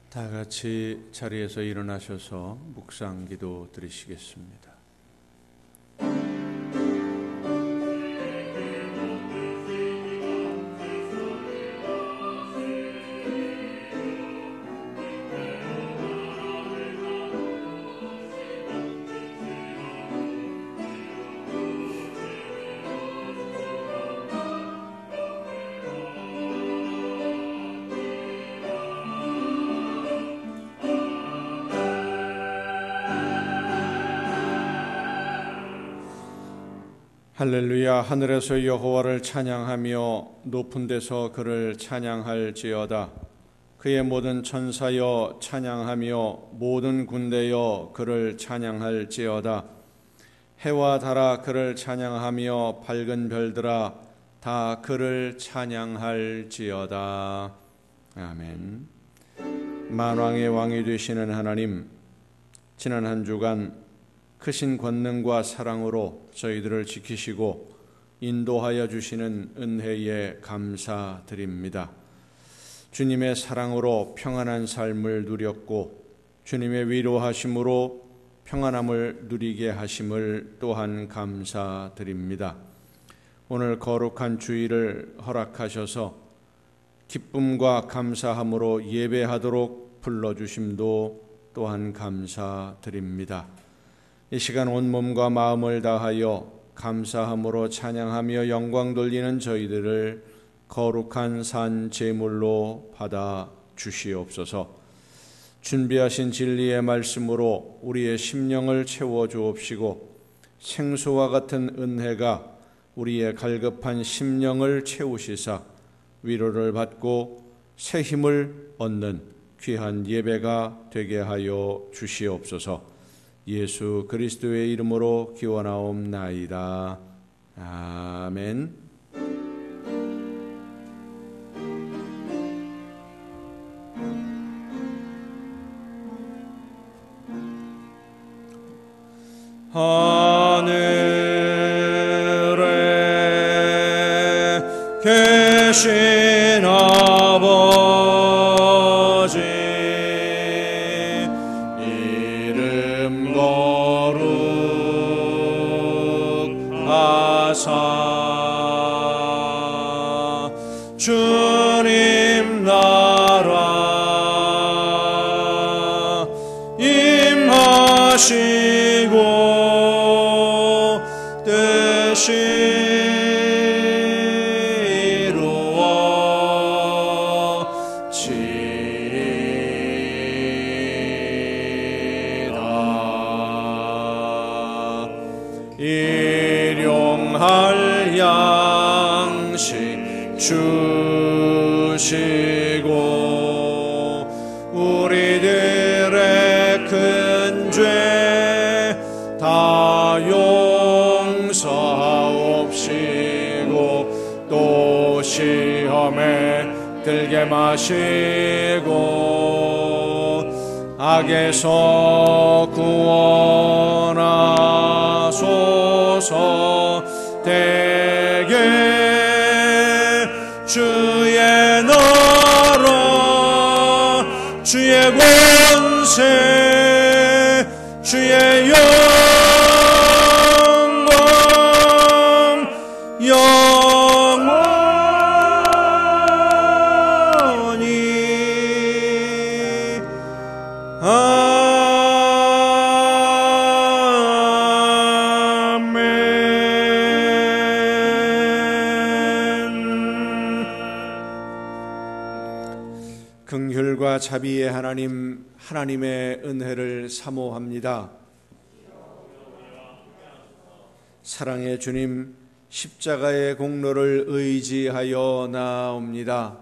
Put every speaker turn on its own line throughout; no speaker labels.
다 같이 자리에서 일어나셔서 묵상 기도 드리시겠습니다. 할렐루야. 하늘에서 여호와를 찬양하며 높은 데서 그를 찬양할지어다. 그의 모든 천사여 찬양하며 모든 군대여 그를 찬양할지어다. 해와 달아 그를 찬양하며 밝은 별들아 다 그를 찬양할지어다. 아멘. 만왕의 왕이 되시는 하나님, 지난 한 주간 크신 권능과 사랑으로 저희들을 지키시고 인도하여 주시는 은혜에 감사드립니다. 주님의 사랑으로 평안한 삶을 누렸고 주님의 위로하심으로 평안함을 누리게 하심을 또한 감사드립니다. 오늘 거룩한 주일을 허락하셔서 기쁨과 감사함으로 예배하도록 불러주심도 또한 감사드립니다. 이 시간 온몸과 마음을 다하여 감사함으로 찬양하며 영광 돌리는 저희들을 거룩한 산 제물로 받아 주시옵소서. 준비하신 진리의 말씀으로 우리의 심령을 채워 주옵시고 생수와 같은 은혜가 우리의 갈급한 심령을 채우시사 위로를 받고 새 힘을 얻는 귀한 예배가 되게 하여 주시옵소서. 예수 그리스도의 이름으로 기원하옵나이다. 아멘. 하늘에 계신 아버지 이름 거룩하사 주님 나라 임하시고 뜻이 일용할 양식 주시고 우리들의 큰 죄 다 용서하옵시고 또 시험에 들게 마시고 악에서 구원하소서. 대개 주의 나라 주의 권세 주의 영광 영원히 긍휼과 자비의 하나님, 하나님의 은혜를 사모합니다. 사랑의 주님, 십자가의 공로를 의지하여 나옵니다.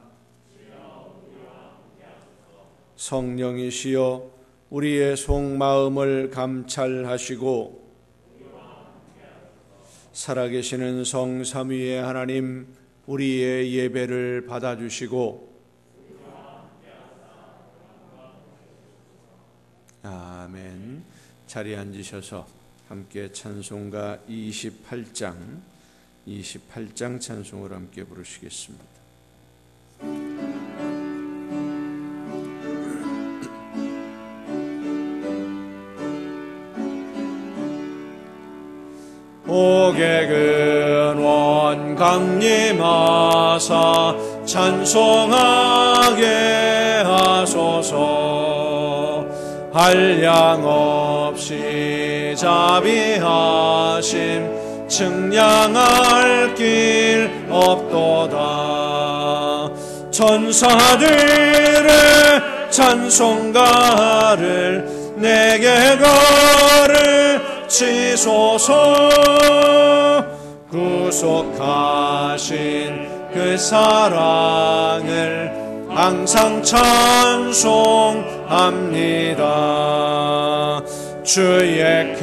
성령이시여 우리의 속마음을 감찰하시고 살아계시는 성삼위의 하나님, 우리의 예배를 받아주시고 아멘. 자리에 앉으셔서 함께 찬송가 28장 찬송을 함께 부르시겠습니다. 옥의 근원 강림하사 찬송하게 하소서. 한량 없이 자비하심 측량할 길 없도다. 천사들의 찬송가를 내게 가르치소서. 구속하신 그 사랑을 항상 찬송합니다. 주의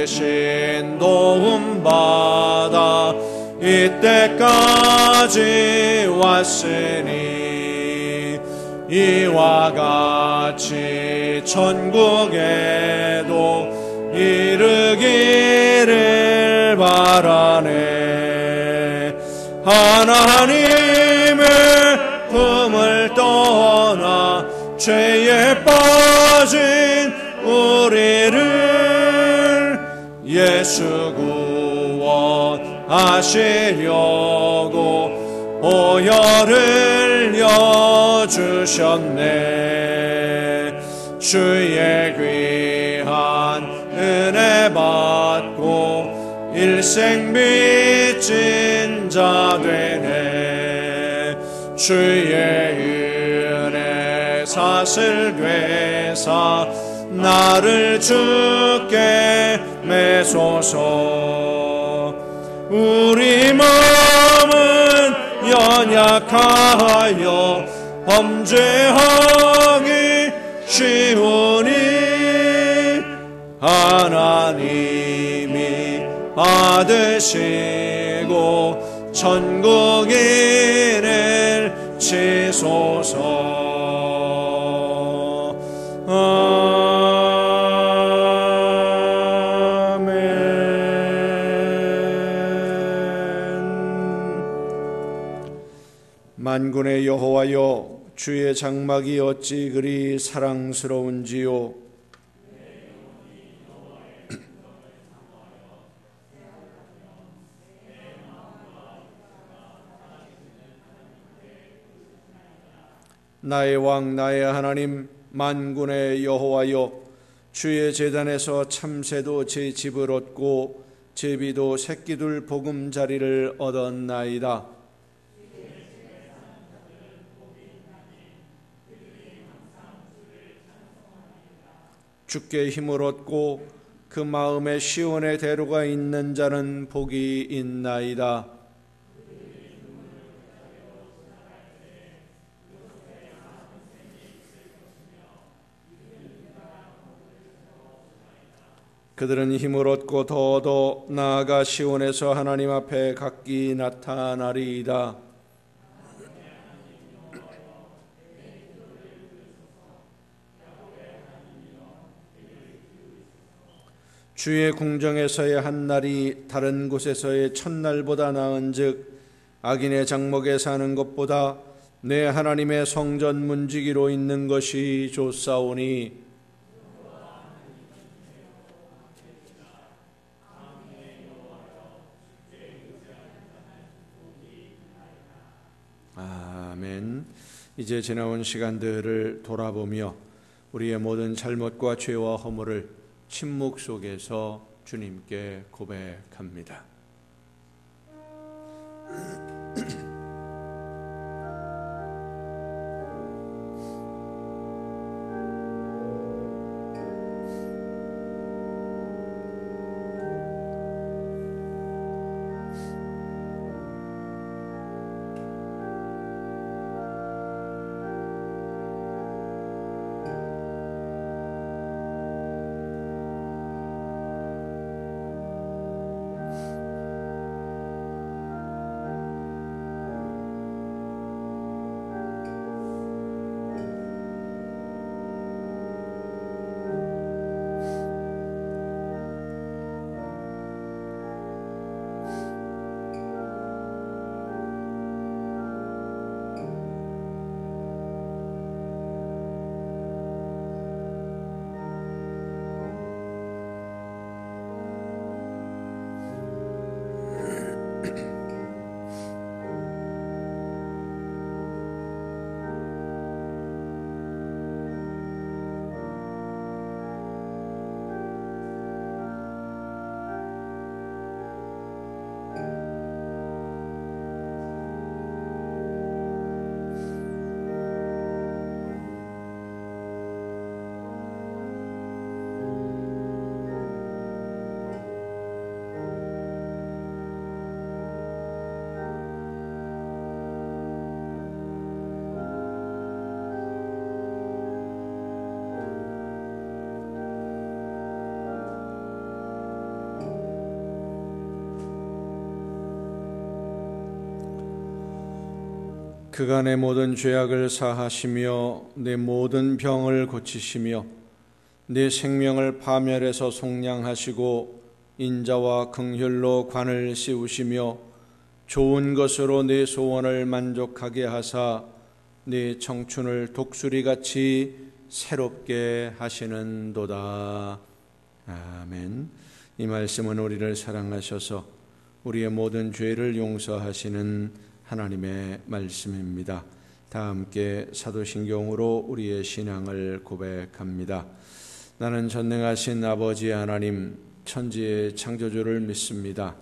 크신 도움받아 이때까지 왔으니 이와 같이 천국에도 이르기를 바라네. 하나님의 품을 떠나 죄에 빠진 우리를 예수 구원하시려고 보혈을 여주셨네. 주의 귀한 은혜 받고 일생 빚진 자 되네. 주의 은혜 사슬 되사 나를 주께 매소서. 우리 마음은 연약하여 범죄하기 쉬우니 하나님이 받으시고 천국 이를 치소서. 만군의 여호와여, 주의 장막이 어찌 그리 사랑스러운지요. 나의 왕 나의 하나님 만군의 여호와여, 주의 제단에서 참새도 제 집을 얻고 제비도 새끼둘 보금자리를 얻었나이다. 주께 힘을 얻고 그 마음에 시온의 대로가 있는 자는 복이 있나이다. 그들은 힘을 얻고 더 나아가 시온에서 하나님 앞에 각기 나타나리이다. 주의 궁정에서의 한 날이 다른 곳에서의 첫날보다 나은즉 악인의 장막에 사는 것보다 내 하나님의 성전 문지기로 있는 것이 좋사오니 아멘. 이제 지나온 시간들을 돌아보며 우리의 모든 잘못과 죄와 허물을 침묵 속에서 주님께 고백합니다. 그가 내 모든 죄악을 사하시며 내 모든 병을 고치시며 내 생명을 파멸해서 속량하시고 인자와 긍휼로 관을 씌우시며 좋은 것으로 내 소원을 만족하게 하사 네 청춘을 독수리같이 새롭게 하시는도다. 아멘. 이 말씀은 우리를 사랑하셔서 우리의 모든 죄를 용서하시는 하나님의 말씀입니다. 다 함께 사도신경으로 우리의 신앙을 고백합니다. 나는 전능하신 아버지 하나님, 천지의 창조주를 믿습니다.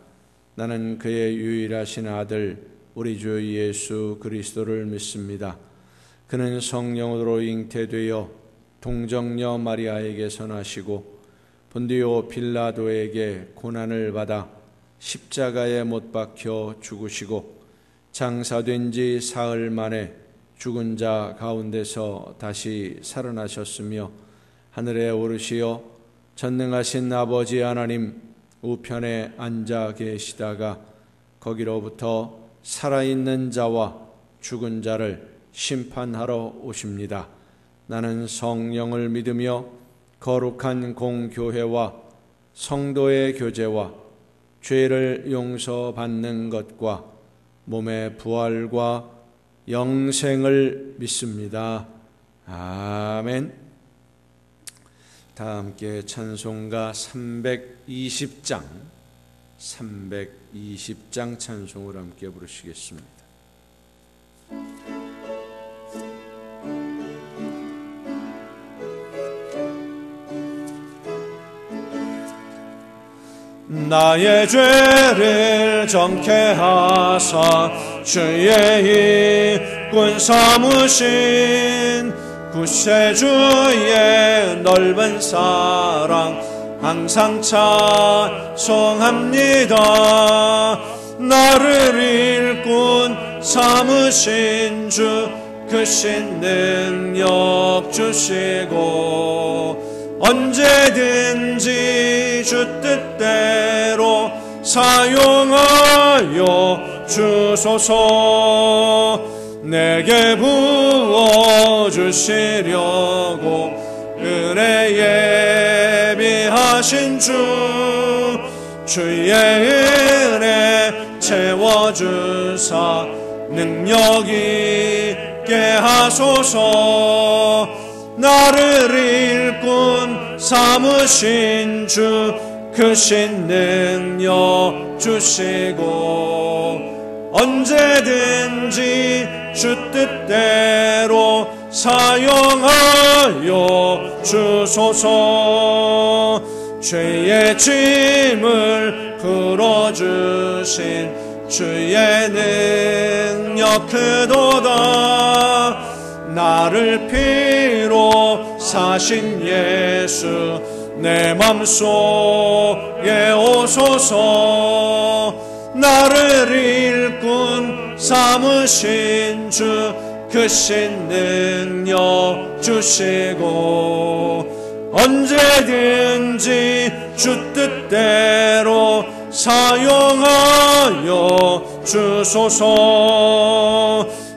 나는 그의 유일하신 아들 우리 주 예수 그리스도를 믿습니다. 그는 성령으로 잉태되어 동정녀 마리아에게서 나시고 본디오 빌라도에게 고난을 받아 십자가에 못 박혀 죽으시고 장사된 지 사흘 만에 죽은 자 가운데서 다시 살아나셨으며 하늘에 오르시어 전능하신 아버지 하나님 우편에 앉아 계시다가 거기로부터 살아있는 자와 죽은 자를 심판하러 오십니다. 나는 성령을 믿으며 거룩한 공교회와 성도의 교제와 죄를 용서받는 것과 몸의 부활과 영생을 믿습니다. 아멘. 다 함께 찬송가 320장 찬송을 함께 부르시겠습니다. 나의 죄를 정케 하사 주의 일꾼 삼으신 구세주의 넓은 사랑 항상 찬송합니다. 나를 일꾼 삼으신 주 크신 능력 주시고 언제든지 주 뜻대로 사용하여 주소서. 내게 부어주시려고 은혜 예비하신 주의 은혜 채워주사 능력 있게 하소서. 나를 일꾼 삼으신 주 크신 능력 주시고 언제든지 주 뜻대로 사용하여 주소서. 죄의 짐을 풀어주신 주의 능력 크도다. 나를 피로 사신 예수 내 맘속에 오소서. 나를 일꾼 삼으신 주 크신 능력 주시고 언제든지 주 뜻대로 사용하여 주소서.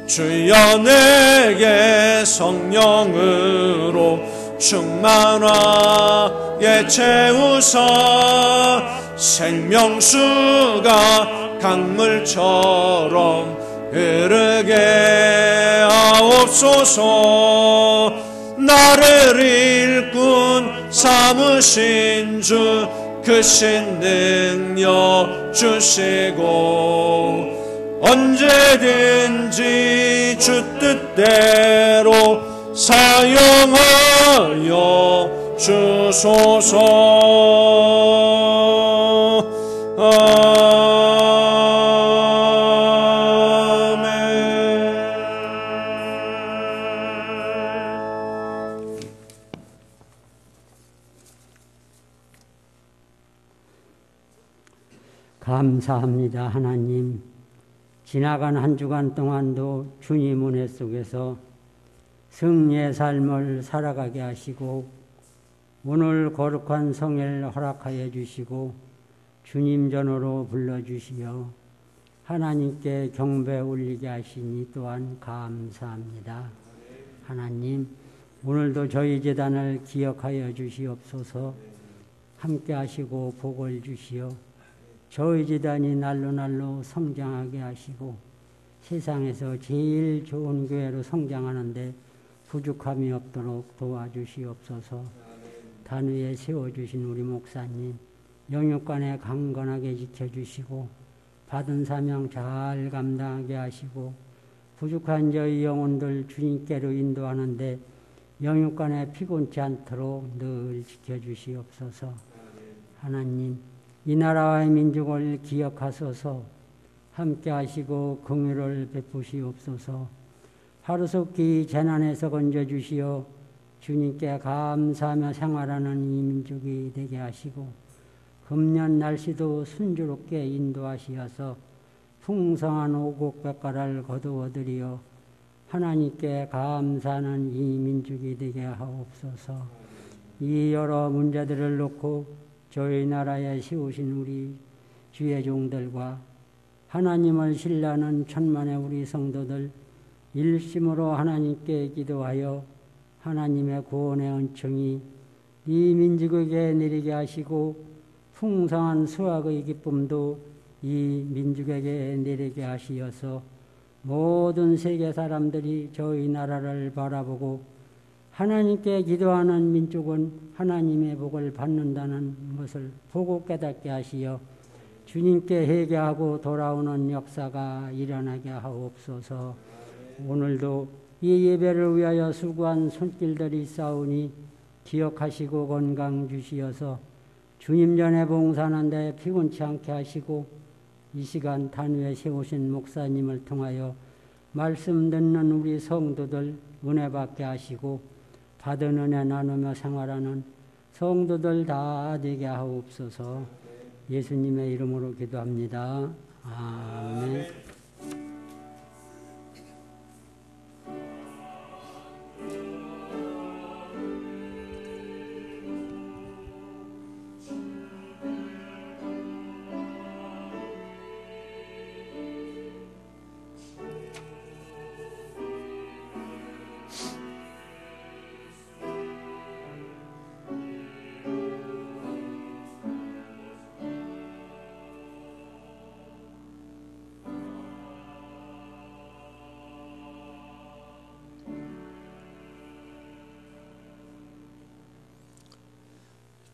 주여 내게 성령으로 충만하게 채우사 생명수가 강물처럼 흐르게 하옵소서. 나를 일꾼 삼으신 주 크신 능력 주시고 언제든지 주 뜻대로 사용하여 주소서.
감사합니다. 하나님, 지나간 한 주간 동안도 주님 은혜 속에서 승리의 삶을 살아가게 하시고 오늘 거룩한 성회를 허락하여 주시고 주님 전으로 불러주시어 하나님께 경배 올리게 하시니 또한 감사합니다. 하나님, 오늘도 저희 재단을 기억하여 주시옵소서. 함께 하시고 복을 주시어 저희 재단이 날로 성장하게 하시고 세상에서 제일 좋은 교회로 성장하는데 부족함이 없도록 도와주시옵소서. 단위에 세워주신 우리 목사님 영육간에 강건하게 지켜주시고 받은 사명 잘 감당하게 하시고 부족한 저희 영혼들 주님께로 인도하는데 영육간에 피곤치 않도록 늘 지켜주시옵소서. 하나님, 이 나라와의 민족을 기억하소서. 함께 하시고 긍휼을 베푸시옵소서. 하루속히 재난에서 건져주시어 주님께 감사하며 생활하는 이 민족이 되게 하시고 금년 날씨도 순조롭게 인도하시어서 풍성한 오곡백과를 거두어드리어 하나님께 감사하는 이 민족이 되게 하옵소서. 이 여러 문제들을 놓고 저희 나라에 세우신 우리 주의 종들과 하나님을 신뢰하는 천만의 우리 성도들 일심으로 하나님께 기도하여 하나님의 구원의 은총이 이 민족에게 내리게 하시고 풍성한 수확의 기쁨도 이 민족에게 내리게 하시어서 모든 세계 사람들이 저희 나라를 바라보고 하나님께 기도하는 민족은 하나님의 복을 받는다는 것을 보고 깨닫게 하시어 주님께 회개하고 돌아오는 역사가 일어나게 하옵소서. 오늘도 이 예배를 위하여 수고한 손길들이 있사오니 기억하시고 건강 주시어서 주님 전에 봉사하는 데 피곤치 않게 하시고 이 시간 단위에 세우신 목사님을 통하여 말씀 듣는 우리 성도들 은혜 받게 하시고 받은 은혜 나누며 생활하는 성도들 다 되게 하옵소서. 예수님의 이름으로 기도합니다. 아멘.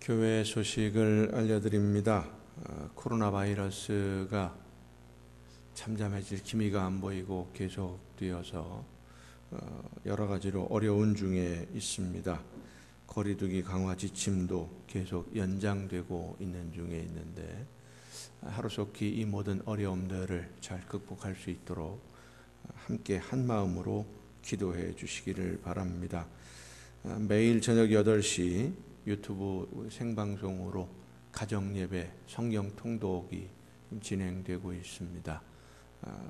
교회 소식을 알려드립니다. 코로나 바이러스가 잠잠해질 기미가 안 보이고 계속되어서 여러 가지로 어려운 중에 있습니다. 거리두기 강화 지침도 계속 연장되고 있는 중에 있는데 하루속히 이 모든 어려움들을 잘 극복할 수 있도록 함께 한 마음으로 기도해 주시기를 바랍니다. 매일 저녁 8시 유튜브 생방송으로 가정예배, 성경 통독이 진행되고 있습니다.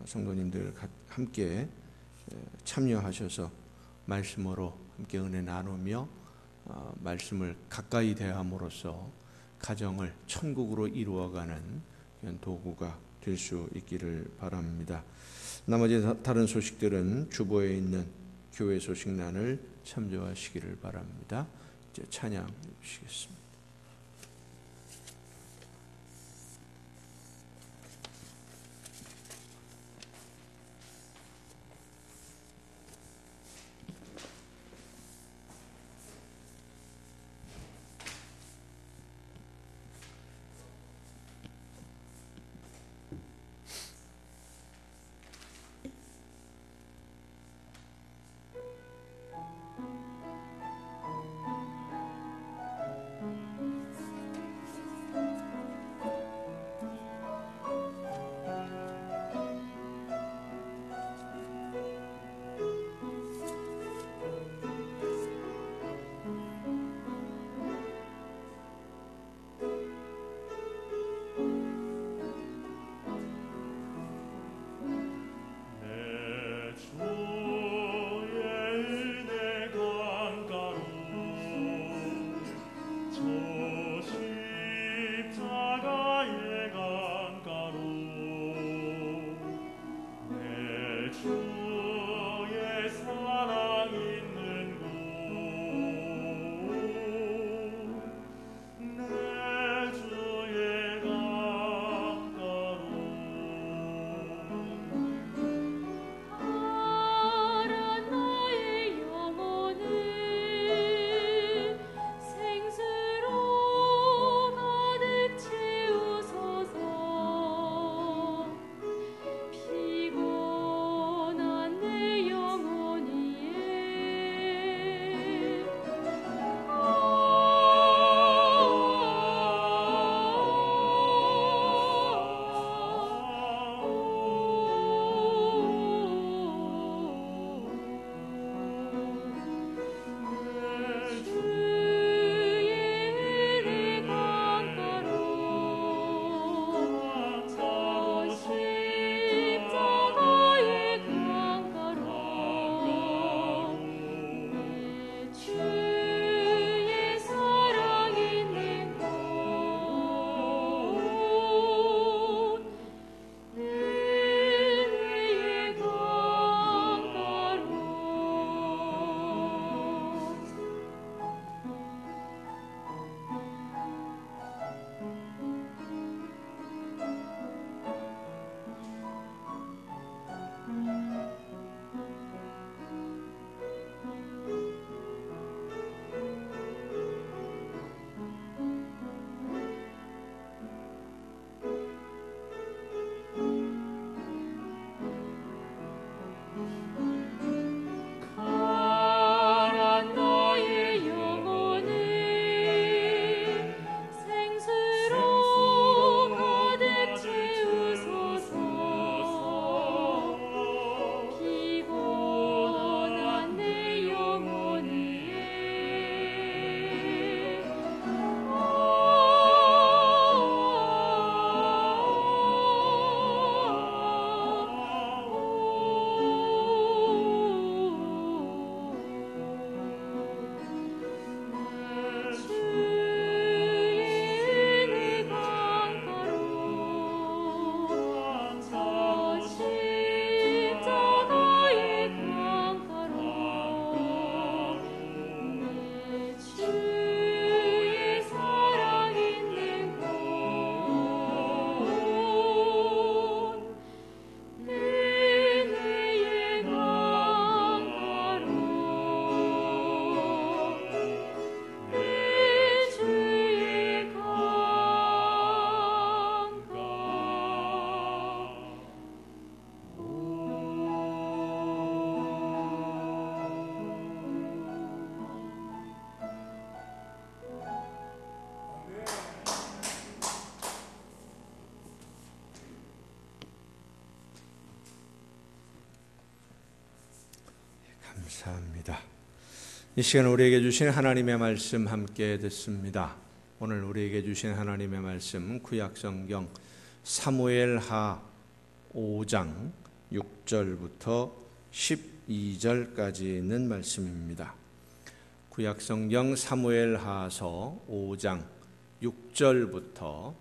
성도님들 함께 참여하셔서 말씀으로 함께 은혜 나누며 말씀을 가까이 대함으로써 가정을 천국으로 이루어가는 도구가 될 수 있기를 바랍니다. 나머지 다른 소식들은 주보에 있는 교회 소식란을 참조하시기를 바랍니다. 이제 찬양 주시겠습니다. 감사합니다. 이 시간 우리에게 주신 하나님의 말씀 함께 듣습니다. 오늘 우리에게 주신 하나님의 말씀 구약성경 사무엘하 5장 6절부터 12절까지 있는 말씀입니다. 구약성경 사무엘하서 5장 6절부터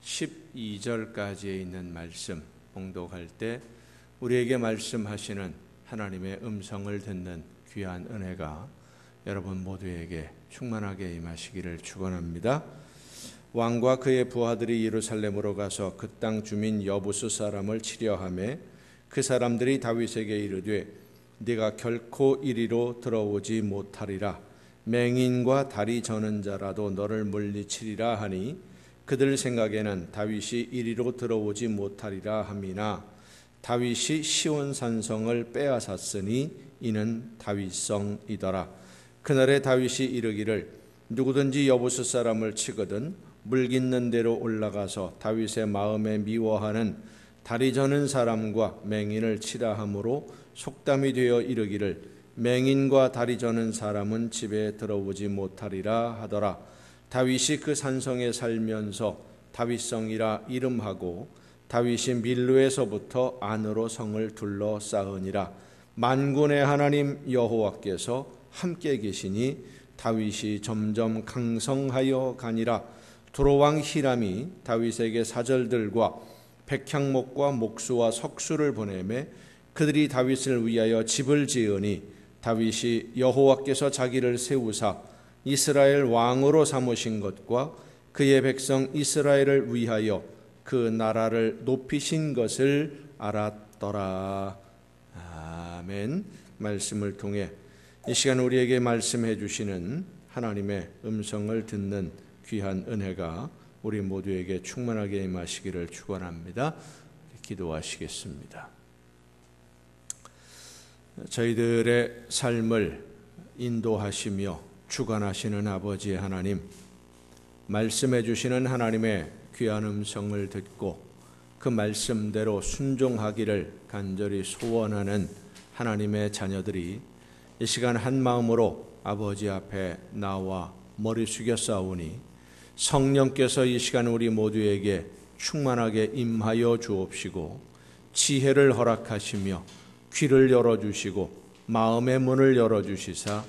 12절까지에 있는 말씀 봉독할 때 우리에게 말씀하시는 하나님의 음성을 듣는 귀한 은혜가 여러분 모두에게 충만하게 임하시기를 축원합니다. 왕과 그의 부하들이 예루살렘으로 가서 그 땅 주민 여부수 사람을 치려하매 그 사람들이 다윗에게 이르되 네가 결코 이리로 들어오지 못하리라. 맹인과 다리 저는 자라도 너를 물리치리라 하니 그들 생각에는 다윗이 이리로 들어오지 못하리라 함이나 다윗이 시온산성을 빼앗았으니 이는 다윗성이더라. 그날에 다윗이 이르기를 누구든지 여부수 사람을 치거든 물깃는 대로 올라가서 다윗의 마음에 미워하는 다리 저는 사람과 맹인을 치라 하므로 속담이 되어 이르기를 맹인과 다리 저는 사람은 집에 들어오지 못하리라 하더라. 다윗이 그 산성에 살면서 다윗성이라 이름하고 다윗이 밀로에서부터 안으로 성을 둘러싸으니라. 만군의 하나님 여호와께서 함께 계시니 다윗이 점점 강성하여 가니라. 두로왕 히람이 다윗에게 사절들과 백향목과 목수와 석수를 보내매 그들이 다윗을 위하여 집을 지으니 다윗이 여호와께서 자기를 세우사 이스라엘 왕으로 삼으신 것과 그의 백성 이스라엘을 위하여 그 나라를 높이신 것을 알았더라. 아멘. 말씀을 통해 이 시간 우리에게 말씀해 주시는 하나님의 음성을 듣는 귀한 은혜가 우리 모두에게 충만하게 임하시기를 축원합니다. 기도하시겠습니다. 저희들의 삶을 인도하시며 주관하시는 아버지 하나님, 말씀해 주시는 하나님의 귀한 음성을 듣고 그 말씀대로 순종하기를 간절히 소원하는 하나님의 자녀들이 이 시간 한 마음으로 아버지 앞에 나와 머리 숙여 싸우니 성령께서 이 시간 우리 모두에게 충만하게 임하여 주옵시고 지혜를 허락하시며 귀를 열어주시고 마음의 문을 열어주시사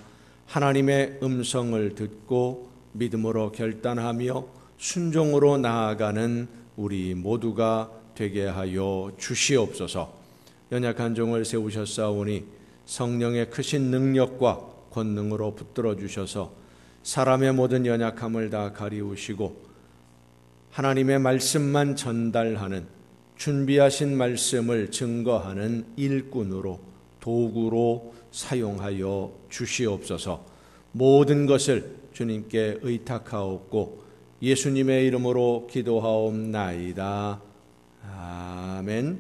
하나님의 음성을 듣고 믿음으로 결단하며 순종으로 나아가는 우리 모두가 되게 하여 주시옵소서. 연약한 종을 세우셨사오니 성령의 크신 능력과 권능으로 붙들어 주셔서 사람의 모든 연약함을 다 가리우시고 하나님의 말씀만 전달하는 준비하신 말씀을 증거하는 일꾼으로 도구로 사용하여 주시옵소서. 모든 것을 주님께 의탁하옵고 예수님의 이름으로 기도하옵나이다. 아멘.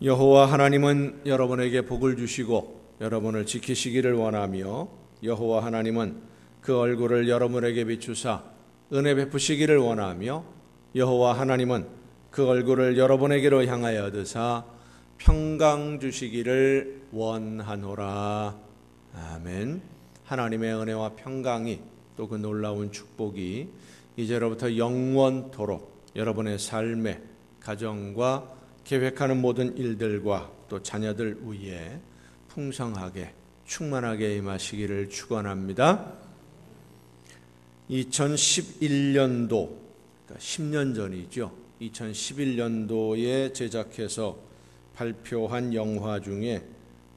여호와 하나님은 여러분에게 복을 주시고 여러분을 지키시기를 원하며 여호와 하나님은 그 얼굴을 여러분에게 비추사 은혜 베푸시기를 원하며 여호와 하나님은 그 얼굴을 여러분에게로 향하여 드사 평강 주시기를 원하노라. 아멘. 하나님의 은혜와 평강이 또 그 놀라운 축복이 이제로부터 영원토록 여러분의 삶에 가정과 계획하는 모든 일들과 또 자녀들 위에 풍성하게 충만하게 임하시기를 축원합니다. 2011년도, 그러니까 10년 전이죠. 2011년도에 제작해서 발표한 영화 중에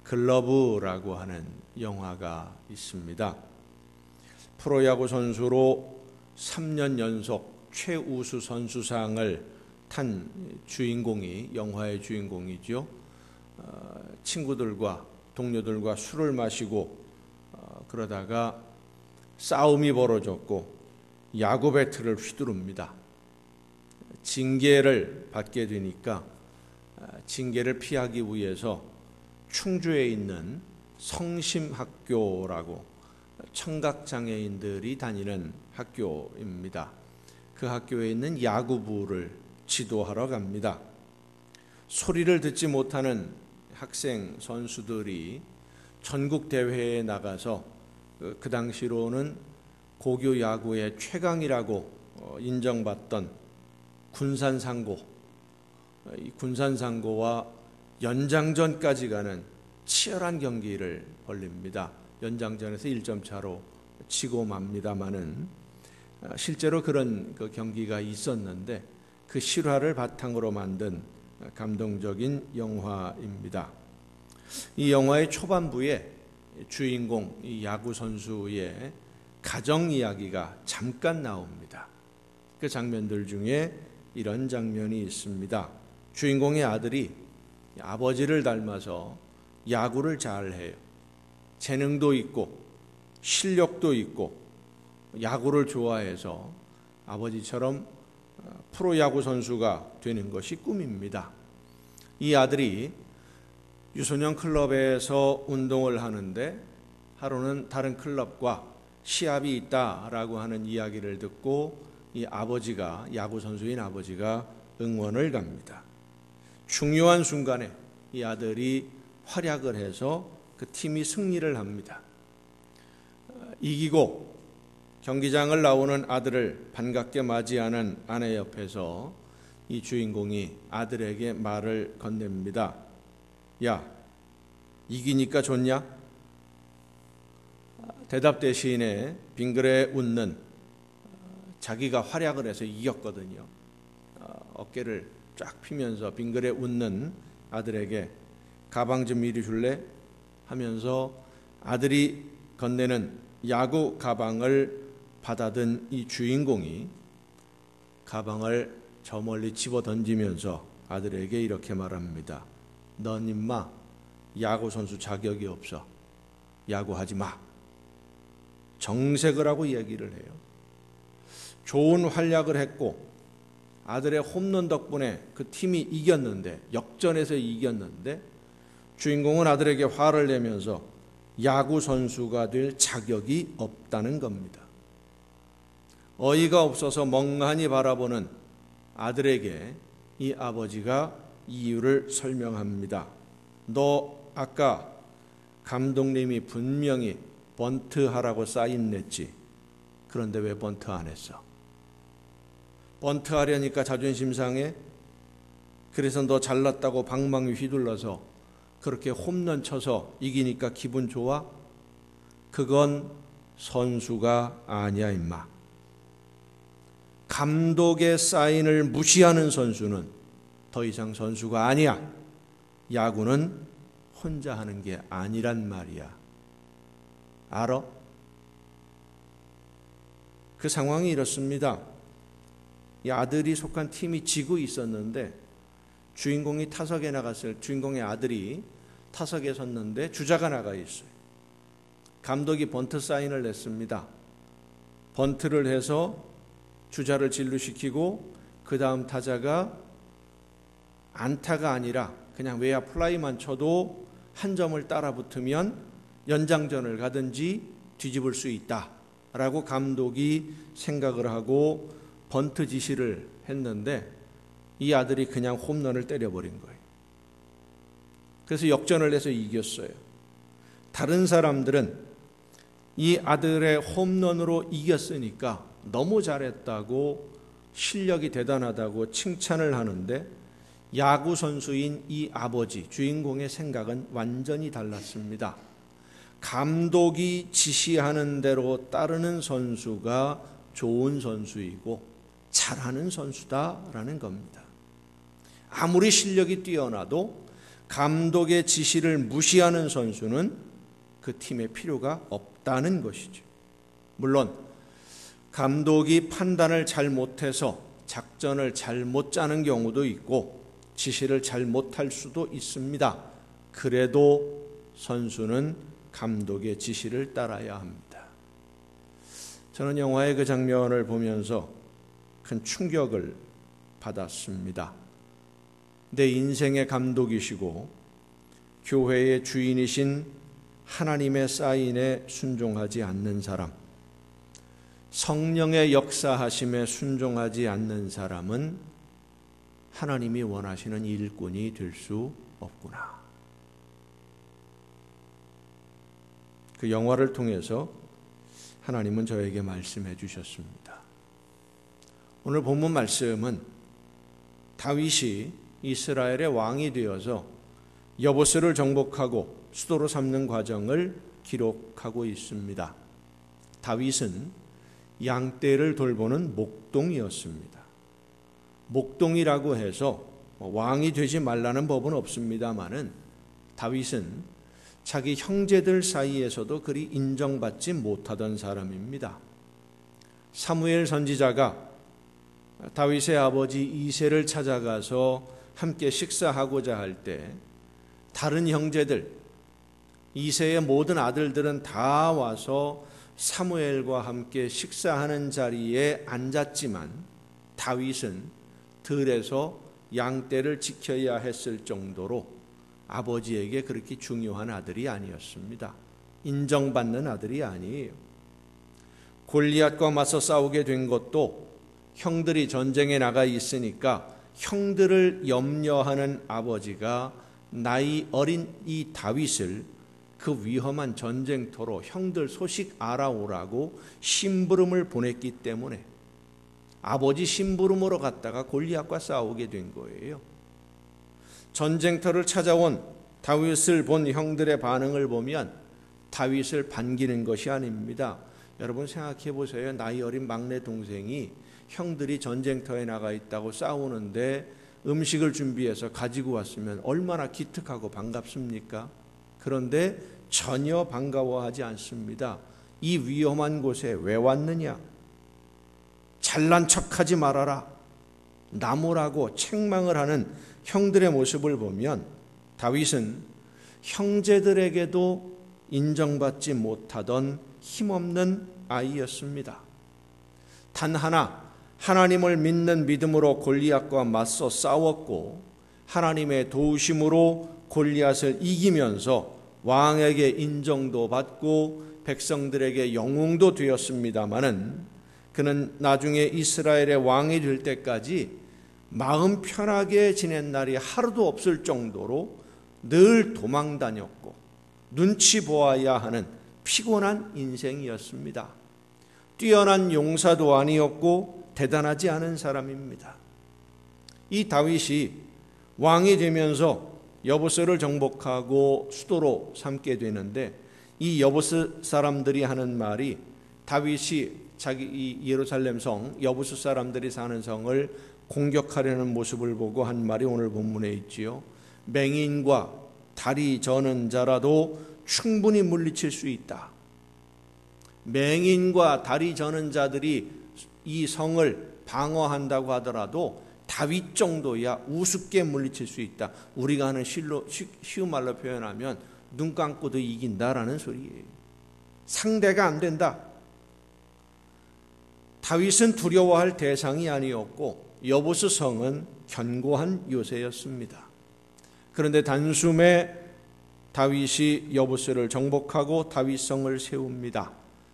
글러브라고 하는 영화가 있습니다. 프로야구 선수로 3년 연속 최우수 선수상을 탄 주인공이 영화의 주인공이죠. 친구들과 동료들과 술을 마시고 그러다가 싸움이 벌어졌고 야구 배트를 휘두릅니다. 징계를 받게 되니까 징계를 피하기 위해서 충주에 있는 성심학교라고 청각장애인들이 다니는 학교입니다. 그 학교에 있는 야구부를 지도하러 갑니다. 소리를 듣지 못하는 학생 선수들이 전국 대회에 나가서 그 당시로는 고교 야구의 최강이라고 인정받던 군산상고, 이 군산상고와 연장전까지 가는 치열한 경기를 벌립니다. 연장전에서 1점 차로 치고 맙니다마는 실제로 그런 그 경기가 있었는데 그 실화를 바탕으로 만든 감동적인 영화입니다. 이 영화의 초반부에 주인공 이 야구 선수의 가정 이야기가 잠깐 나옵니다. 그 장면들 중에 이런 장면이 있습니다. 주인공의 아들이 아버지를 닮아서 야구를 잘해요. 재능도 있고 실력도 있고 야구를 좋아해서 아버지처럼 프로야구 선수가 되는 것이 꿈입니다. 이 아들이 유소년 클럽에서 운동을 하는데 하루는 다른 클럽과 시합이 있다라고 하는 이야기를 듣고 이 아버지가, 야구 선수인 아버지가 응원을 갑니다. 중요한 순간에 이 아들이 활약을 해서 그 팀이 승리를 합니다. 이기고 경기장을 나오는 아들을 반갑게 맞이하는 아내 옆에서 이 주인공이 아들에게 말을 건넵니다. 야, 이기니까 좋냐? 대답 대신에 빙그레 웃는, 자기가 활약을 해서 이겼거든요. 어깨를 쫙 펴면서 빙그레 웃는 아들에게 가방 좀 이리 줄래? 하면서 아들이 건네는 야구 가방을 받아든 이 주인공이 가방을 저 멀리 집어 던지면서 아들에게 이렇게 말합니다. 넌 임마 야구 선수 자격이 없어. 야구하지 마. 정색을 하고 얘기를 해요. 좋은 활약을 했고 아들의 홈런 덕분에 그 팀이 이겼는데, 역전해서 이겼는데 주인공은 아들에게 화를 내면서 야구 선수가 될 자격이 없다는 겁니다. 어이가 없어서 멍하니 바라보는 아들에게 이 아버지가 이유를 설명합니다. 너 아까 감독님이 분명히 번트하라고 사인 냈지. 그런데 왜 번트 안 했어? 번트하려니까 자존심 상해? 그래서 너 잘났다고 방망이 휘둘러서 그렇게 홈런 쳐서 이기니까 기분 좋아? 그건 선수가 아니야 임마. 감독의 사인을 무시하는 선수는 더 이상 선수가 아니야. 야구는 혼자 하는 게 아니란 말이야. 알아? 그 상황이 이렇습니다. 이 아들이 속한 팀이 지고 있었는데 주인공이 타석에 나갔을, 주인공의 아들이 타석에 섰는데 주자가 나가 있어요. 감독이 번트 사인을 냈습니다. 번트를 해서 주자를 진루시키고 그 다음 타자가 안타가 아니라 그냥 외야 플라이만 쳐도 한 점을 따라 붙으면 연장전을 가든지 뒤집을 수 있다라고 감독이 생각을 하고 번트 지시를 했는데 이 아들이 그냥 홈런을 때려버린 거예요. 그래서 역전을 해서 이겼어요. 다른 사람들은 이 아들의 홈런으로 이겼으니까 너무 잘했다고, 실력이 대단하다고 칭찬을 하는데 야구 선수인 이 아버지, 주인공의 생각은 완전히 달랐습니다. 감독이 지시하는 대로 따르는 선수가 좋은 선수이고 잘하는 선수다라는 겁니다. 아무리 실력이 뛰어나도 감독의 지시를 무시하는 선수는 그 팀에 필요가 없다는 것이죠. 물론 감독이 판단을 잘 못해서 작전을 잘못 짜는 경우도 있고 지시를 잘 못할 수도 있습니다. 그래도 선수는 감독의 지시를 따라야 합니다. 저는 영화의 그 장면을 보면서 큰 충격을 받았습니다. 내 인생의 감독이시고 교회의 주인이신 하나님의 사인에 순종하지 않는 사람, 성령의 역사하심에 순종하지 않는 사람은 하나님이 원하시는 일꾼이 될 수 없구나. 그 영화를 통해서 하나님은 저에게 말씀해 주셨습니다. 오늘 본문 말씀은 다윗이 이스라엘의 왕이 되어서 여보스를 정복하고 수도로 삼는 과정을 기록하고 있습니다. 다윗은 양떼를 돌보는 목동이었습니다. 목동이라고 해서 왕이 되지 말라는 법은 없습니다마는 다윗은 자기 형제들 사이에서도 그리 인정받지 못하던 사람입니다. 사무엘 선지자가 다윗의 아버지 이새를 찾아가서 함께 식사하고자 할 때 다른 형제들, 이새의 모든 아들들은 다 와서 사무엘과 함께 식사하는 자리에 앉았지만 다윗은 들에서 양떼를 지켜야 했을 정도로 아버지에게 그렇게 중요한 아들이 아니었습니다. 인정받는 아들이 아니에요. 골리앗과 맞서 싸우게 된 것도 형들이 전쟁에 나가 있으니까 형들을 염려하는 아버지가 나이 어린 이 다윗을 그 위험한 전쟁터로 형들 소식 알아오라고 심부름을 보냈기 때문에 아버지 심부름으로 갔다가 골리앗과 싸우게 된 거예요. 전쟁터를 찾아온 다윗을 본 형들의 반응을 보면 다윗을 반기는 것이 아닙니다. 여러분 생각해 보세요. 나이 어린 막내 동생이 형들이 전쟁터에 나가 있다고 싸우는데 음식을 준비해서 가지고 왔으면 얼마나 기특하고 반갑습니까? 그런데 전혀 반가워하지 않습니다. 이 위험한 곳에 왜 왔느냐? 잘난 척하지 말아라. 나무라고 책망을 하는 형들의 모습을 보면 다윗은 형제들에게도 인정받지 못하던 힘없는 아이였습니다. 단 하나 하나님을 믿는 믿음으로 골리앗과 맞서 싸웠고 하나님의 도우심으로 골리앗을 이기면서 왕에게 인정도 받고 백성들에게 영웅도 되었습니다마는 그는 나중에 이스라엘의 왕이 될 때까지 마음 편하게 지낸 날이 하루도 없을 정도로 늘 도망 다녔고 눈치 보아야 하는 피곤한 인생이었습니다. 뛰어난 용사도 아니었고 대단하지 않은 사람입니다. 이 다윗이 왕이 되면서 여보스를 정복하고 수도로 삼게 되는데 이 여보스 사람들이 하는 말이 다윗이 자기 이 예루살렘 성 여부수 사람들이 사는 성을 공격하려는 모습을 보고 한 말이 오늘 본문에 있지요. 맹인과 다리 저는 자라도 충분히 물리칠 수 있다. 맹인과 다리 저는 자들이 이 성을 방어한다고 하더라도 다윗 정도야 우습게 물리칠 수 있다. 우리가 하는 쉬운 말로 표현하면 눈 감고도 이긴다라는 소리예요. 상대가 안 된다. 다윗은 두려워할 대상이 아니었고 여보스 성은 견고한 요새였습니다. 그런데 단숨에 다윗이 여보스를 정복하고 다윗성을 세웁니다.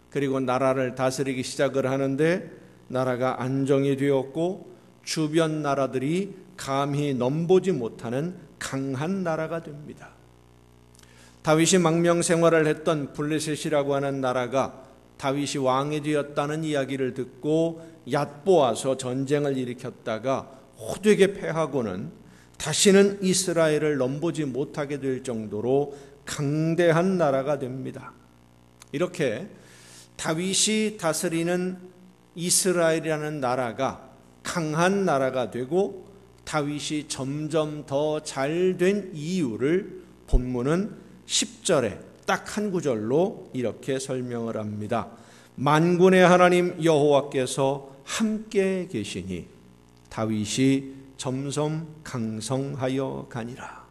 그리고 나라를 다스리기 시작을 하는데 나라가 안정이 되었고 주변 나라들이 감히 넘보지 못하는 강한 나라가 됩니다. 다윗이 망명 생활을 했던 블레셋이라고 하는 나라가 다윗이 왕이 되었다는 이야기를 듣고 얕보아서 전쟁을 일으켰다가 호되게 패하고는 다시는 이스라엘을 넘보지 못하게 될 정도로 강대한 나라가 됩니다. 이렇게 다윗이 다스리는 이스라엘이라는 나라가 강한 나라가 되고 다윗이 점점 더 잘된 이유를 본문은 10절에 딱 한 구절로 이렇게 설명을 합니다. 만군의 하나님 여호와께서 함께 계시니 다윗이 점점 강성하여 가니라.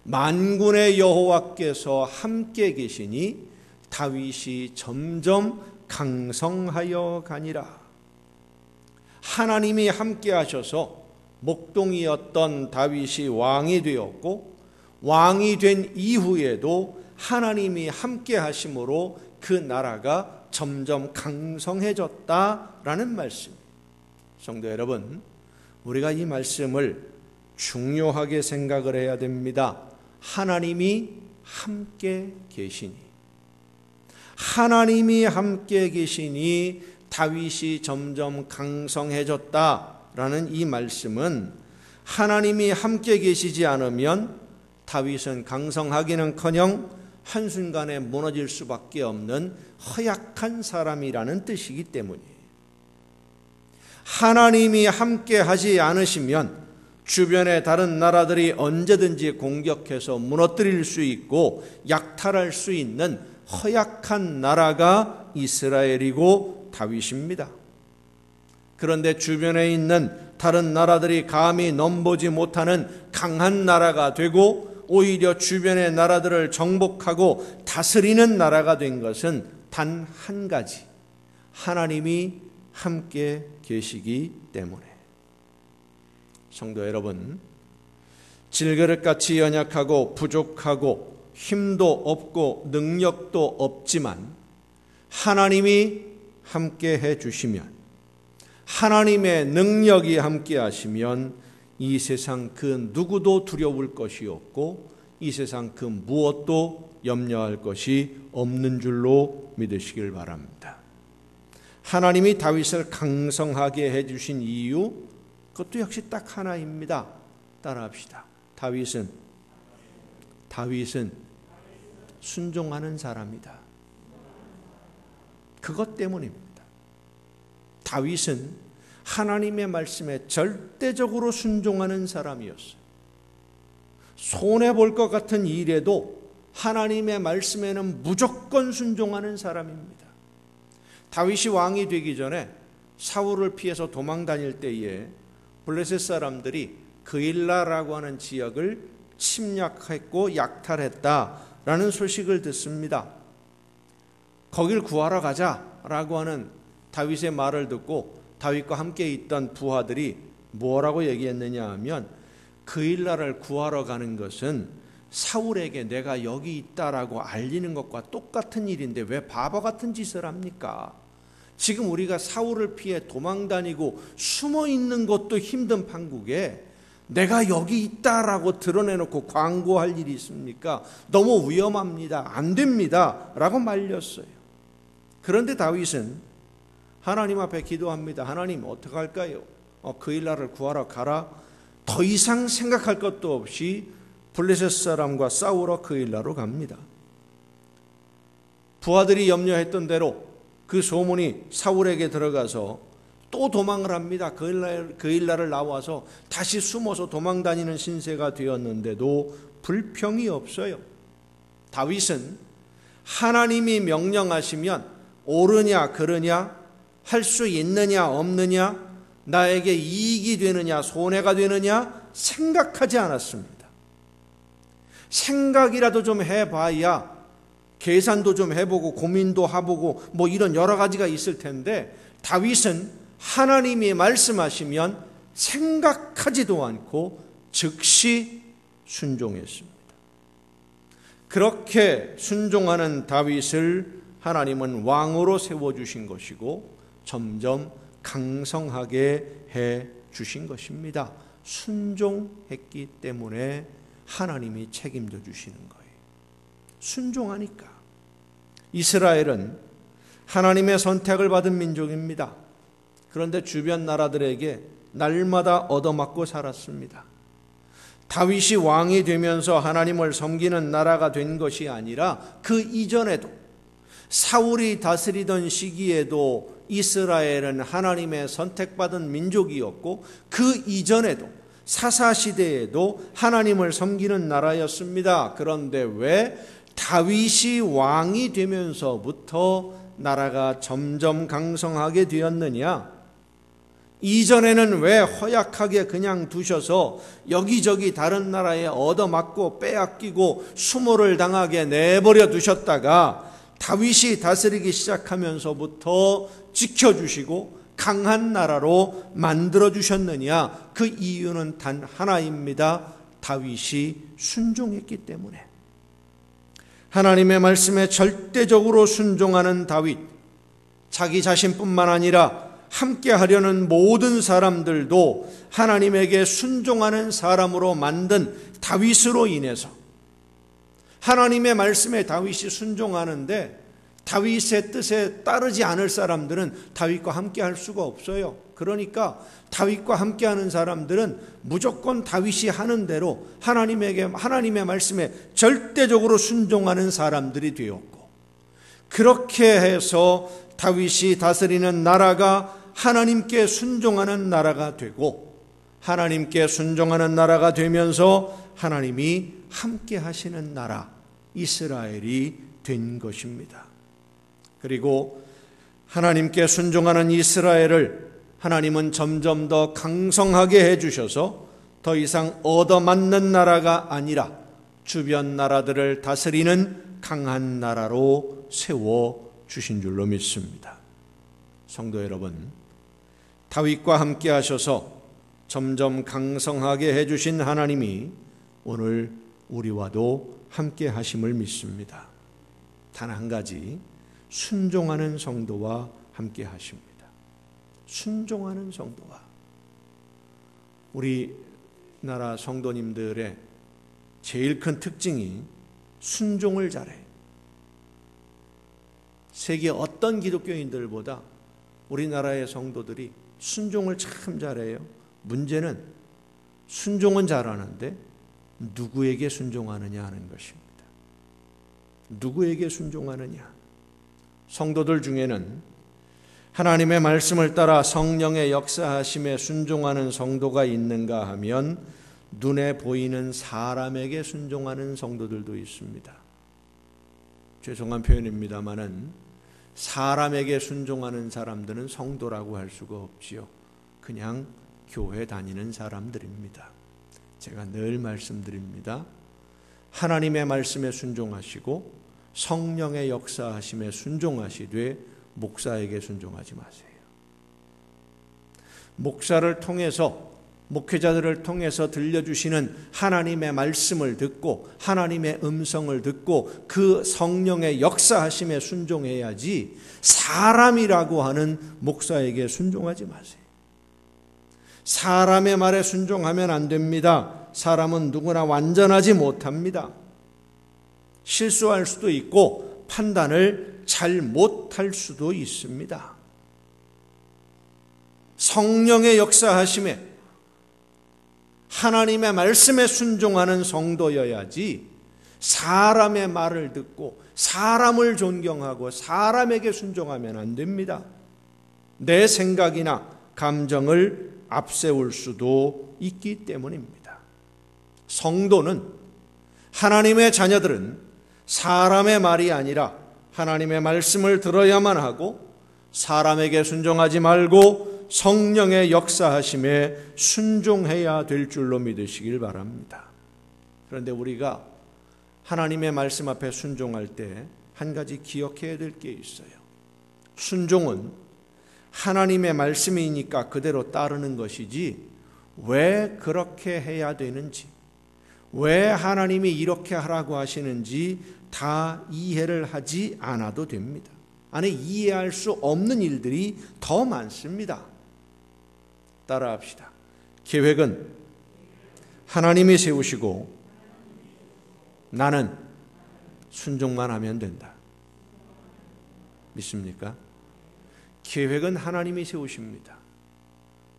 만군의 여호와께서 함께 계시니 다윗이 점점 강성하여 가니라. 하나님이 함께 하셔서 목동이었던 다윗이 왕이 되었고 왕이 된 이후에도 하나님이 함께 하심으로 그 나라가 점점 강성해졌다라는 말씀. 성도 여러분, 우리가 이 말씀을 중요하게 생각을 해야 됩니다. 하나님이 함께 계시니 하나님이 함께 계시니 다윗이 점점 강성해졌다라는 이 말씀은 하나님이 함께 계시지 않으면 다윗은 강성하기는커녕 한순간에 무너질 수밖에 없는 허약한 사람이라는 뜻이기 때문이에요. 하나님이 함께 하지 않으시면 주변의 다른 나라들이 언제든지 공격해서 무너뜨릴 수 있고 약탈할 수 있는 허약한 나라가 이스라엘이고 다윗입니다. 그런데 주변에 있는 다른 나라들이 감히 넘보지 못하는 강한 나라가 되고 오히려 주변의 나라들을 정복하고 다스리는 나라가 된 것은 단 한 가지, 하나님이 함께 계시기 때문에. 성도 여러분, 질그릇같이 연약하고 부족하고 힘도 없고 능력도 없지만 하나님이 함께 해주시면, 하나님의 능력이 함께 하시면 이 세상 그 누구도 두려울 것이 없고 이 세상 그 무엇도 염려할 것이 없는 줄로 믿으시길 바랍니다. 하나님이 다윗을 강성하게 해주신 이유, 그것도 역시 딱 하나입니다. 따라합시다. 다윗은 순종하는 사람이다. 그것 때문입니다. 다윗은 하나님의 말씀에 절대적으로 순종하는 사람이었어요. 손해볼 것 같은 일에도 하나님의 말씀에는 무조건 순종하는 사람입니다. 다윗이 왕이 되기 전에 사울을 피해서 도망 다닐 때에 블레셋 사람들이 그일라라고 하는 지역을 침략했고 약탈했다라는 소식을 듣습니다. 거길 구하러 가자라고 하는 다윗의 말을 듣고 다윗과 함께 있던 부하들이 뭐라고 얘기했느냐 하면, 그일라를 구하러 가는 것은 사울에게 내가 여기 있다라고 알리는 것과 똑같은 일인데 왜 바보 같은 짓을 합니까? 지금 우리가 사울을 피해 도망 다니고 숨어 있는 것도 힘든 판국에 내가 여기 있다라고 드러내놓고 광고할 일이 있습니까? 너무 위험합니다. 안 됩니다. 라고 말렸어요. 그런데 다윗은 하나님 앞에 기도합니다. 하나님 어떻게 할까요? 그일라를 구하러 가라. 더 이상 생각할 것도 없이 블레셋 사람과 싸우러 그일라로 갑니다. 부하들이 염려했던 대로 그 소문이 사울에게 들어가서 또 도망을 합니다. 그일라를 나와서 다시 숨어서 도망 다니는 신세가 되었는데도 불평이 없어요. 다윗은 하나님이 명령하시면 옳으냐 그르냐, 할 수 있느냐 없느냐, 나에게 이익이 되느냐 손해가 되느냐 생각하지 않았습니다. 생각이라도 좀 해봐야 계산도 좀 해보고 고민도 해보고 뭐 이런 여러 가지가 있을 텐데, 다윗은 하나님이 말씀하시면 생각하지도 않고 즉시 순종했습니다. 그렇게 순종하는 다윗을 하나님은 왕으로 세워주신 것이고 점점 강성하게 해 주신 것입니다. 순종했기 때문에 하나님이 책임져 주시는 거예요. 순종하니까. 이스라엘은 하나님의 선택을 받은 민족입니다. 그런데 주변 나라들에게 날마다 얻어맞고 살았습니다. 다윗이 왕이 되면서 하나님을 섬기는 나라가 된 것이 아니라 그 이전에도, 사울이 다스리던 시기에도 이스라엘은 하나님의 선택받은 민족이었고 그 이전에도 사사시대에도 하나님을 섬기는 나라였습니다. 그런데 왜 다윗이 왕이 되면서부터 나라가 점점 강성하게 되었느냐? 이전에는 왜 허약하게 그냥 두셔서 여기저기 다른 나라에 얻어맞고 빼앗기고 수모를 당하게 내버려 두셨다가 다윗이 다스리기 시작하면서부터 지켜주시고 강한 나라로 만들어주셨느냐? 그 이유는 단 하나입니다. 다윗이 순종했기 때문에. 하나님의 말씀에 절대적으로 순종하는 다윗, 자기 자신뿐만 아니라 함께 하려는 모든 사람들도 하나님에게 순종하는 사람으로 만든 다윗으로 인해서, 하나님의 말씀에 다윗이 순종하는데 다윗의 뜻에 따르지 않을 사람들은 다윗과 함께 할 수가 없어요. 그러니까 다윗과 함께하는 사람들은 무조건 다윗이 하는 대로 하나님의 말씀에 절대적으로 순종하는 사람들이 되었고, 그렇게 해서 다윗이 다스리는 나라가 하나님께 순종하는 나라가 되고, 하나님께 순종하는 나라가 되면서 하나님이 함께 하시는 나라 이스라엘이 된 것입니다. 그리고 하나님께 순종하는 이스라엘을 하나님은 점점 더 강성하게 해주셔서 더 이상 얻어맞는 나라가 아니라 주변 나라들을 다스리는 강한 나라로 세워주신 줄로 믿습니다. 성도 여러분, 다윗과 함께 하셔서 점점 강성하게 해주신 하나님이 오늘 우리와도 함께 하심을 믿습니다. 단 한 가지, 순종하는 성도와 함께 하십니다. 순종하는 성도와. 우리나라 성도님들의 제일 큰 특징이 순종을 잘해. 세계 어떤 기독교인들보다 우리나라의 성도들이 순종을 참 잘해요. 문제는 순종은 잘하는데 누구에게 순종하느냐 하는 것입니다. 누구에게 순종하느냐. 성도들 중에는 하나님의 말씀을 따라 성령의 역사하심에 순종하는 성도가 있는가 하면 눈에 보이는 사람에게 순종하는 성도들도 있습니다. 죄송한 표현입니다마는 사람에게 순종하는 사람들은 성도라고 할 수가 없지요. 그냥 교회 다니는 사람들입니다. 제가 늘 말씀드립니다. 하나님의 말씀에 순종하시고 성령의 역사하심에 순종하시되 목사에게 순종하지 마세요. 목사를 통해서, 목회자들을 통해서 들려주시는 하나님의 말씀을 듣고 하나님의 음성을 듣고 그 성령의 역사하심에 순종해야지 사람이라고 하는 목사에게 순종하지 마세요. 사람의 말에 순종하면 안 됩니다. 사람은 누구나 완전하지 못합니다. 실수할 수도 있고 판단을 잘 못할 수도 있습니다. 성령의 역사하심에 하나님의 말씀에 순종하는 성도여야지 사람의 말을 듣고 사람을 존경하고 사람에게 순종하면 안 됩니다. 내 생각이나 감정을 앞세울 수도 있기 때문입니다. 성도는, 하나님의 자녀들은 사람의 말이 아니라 하나님의 말씀을 들어야만 하고 사람에게 순종하지 말고 성령의 역사하심에 순종해야 될 줄로 믿으시길 바랍니다. 그런데 우리가 하나님의 말씀 앞에 순종할 때 한 가지 기억해야 될 게 있어요. 순종은 하나님의 말씀이니까 그대로 따르는 것이지 왜 그렇게 해야 되는지, 왜 하나님이 이렇게 하라고 하시는지 다 이해를 하지 않아도 됩니다. 안에 이해할 수 없는 일들이 더 많습니다. 따라합시다. 계획은 하나님이 세우시고 나는 순종만 하면 된다. 믿습니까? 계획은 하나님이 세우십니다.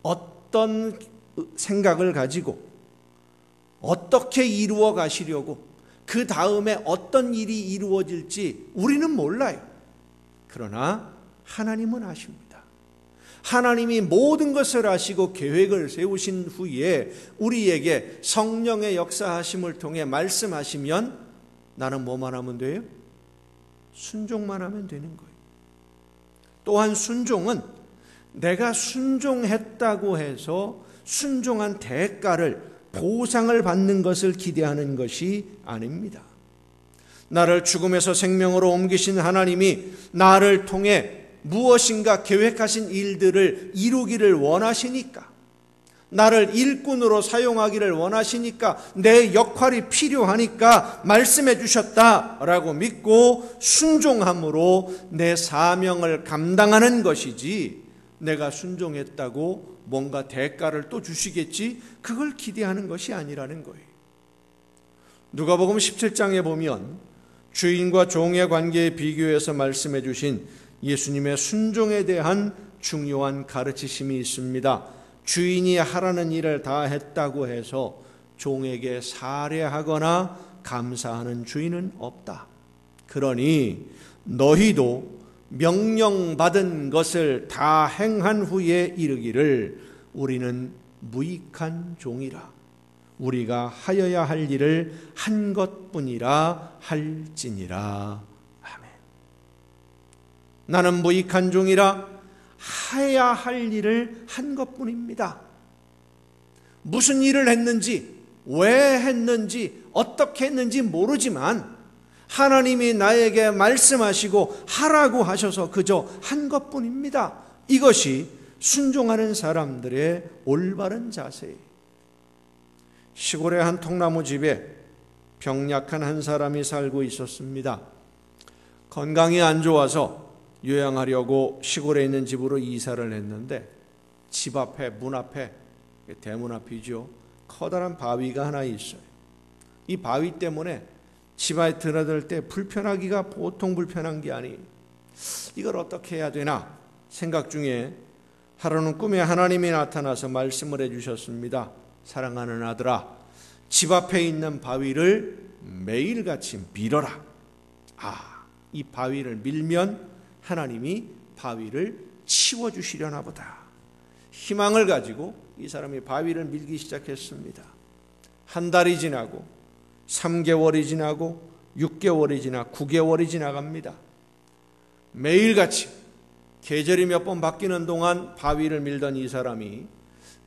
어떤 생각을 가지고 어떻게 이루어 가시려고, 그 다음에 어떤 일이 이루어질지 우리는 몰라요. 그러나 하나님은 아십니다. 하나님이 모든 것을 아시고 계획을 세우신 후에 우리에게 성령의 역사하심을 통해 말씀하시면 나는 뭐만 하면 돼요? 순종만 하면 되는 거예요. 또한 순종은 내가 순종했다고 해서 순종한 대가를, 보상을 받는 것을 기대하는 것이 아닙니다. 나를 죽음에서 생명으로 옮기신 하나님이 나를 통해 무엇인가 계획하신 일들을 이루기를 원하시니까, 나를 일꾼으로 사용하기를 원하시니까, 내 역할이 필요하니까 말씀해 주셨다라고 믿고 순종함으로 내 사명을 감당하는 것이지, 내가 순종했다고 뭔가 대가를 또 주시겠지, 그걸 기대하는 것이 아니라는 거예요. 누가복음 17장에 보면 주인과 종의 관계에 비교해서 말씀해 주신 예수님의 순종에 대한 중요한 가르치심이 있습니다. 주인이 하라는 일을 다 했다고 해서 종에게 살해하거나 감사하는 주인은 없다. 그러니 너희도 명령받은 것을 다 행한 후에 이르기를 우리는 무익한 종이라. 우리가 하여야 할 일을 한 것뿐이라 할지니라. 아멘. 나는 무익한 종이라 해야 할 일을 한 것뿐입니다. 무슨 일을 했는지, 왜 했는지, 어떻게 했는지 모르지만 하나님이 나에게 말씀하시고 하라고 하셔서 그저 한 것뿐입니다. 이것이 순종하는 사람들의 올바른 자세예요. 시골의 한 통나무 집에 병약한 한 사람이 살고 있었습니다. 건강이 안 좋아서 요양하려고 시골에 있는 집으로 이사를 했는데 집 앞에, 문 앞에, 대문 앞이죠, 커다란 바위가 하나 있어요. 이 바위 때문에 집안에 드나들 때 불편하기가 보통 불편한 게 아니에요. 이걸 어떻게 해야 되나 생각 중에 하루는 꿈에 하나님이 나타나서 말씀을 해주셨습니다. 사랑하는 아들아, 집 앞에 있는 바위를 매일같이 밀어라. 이 바위를 밀면 하나님이 바위를 치워주시려나 보다. 희망을 가지고 이 사람이 바위를 밀기 시작했습니다. 한 달이 지나고 3개월이 지나고 6개월이 지나 9개월이 지나갑니다. 매일같이 계절이 몇 번 바뀌는 동안 바위를 밀던 이 사람이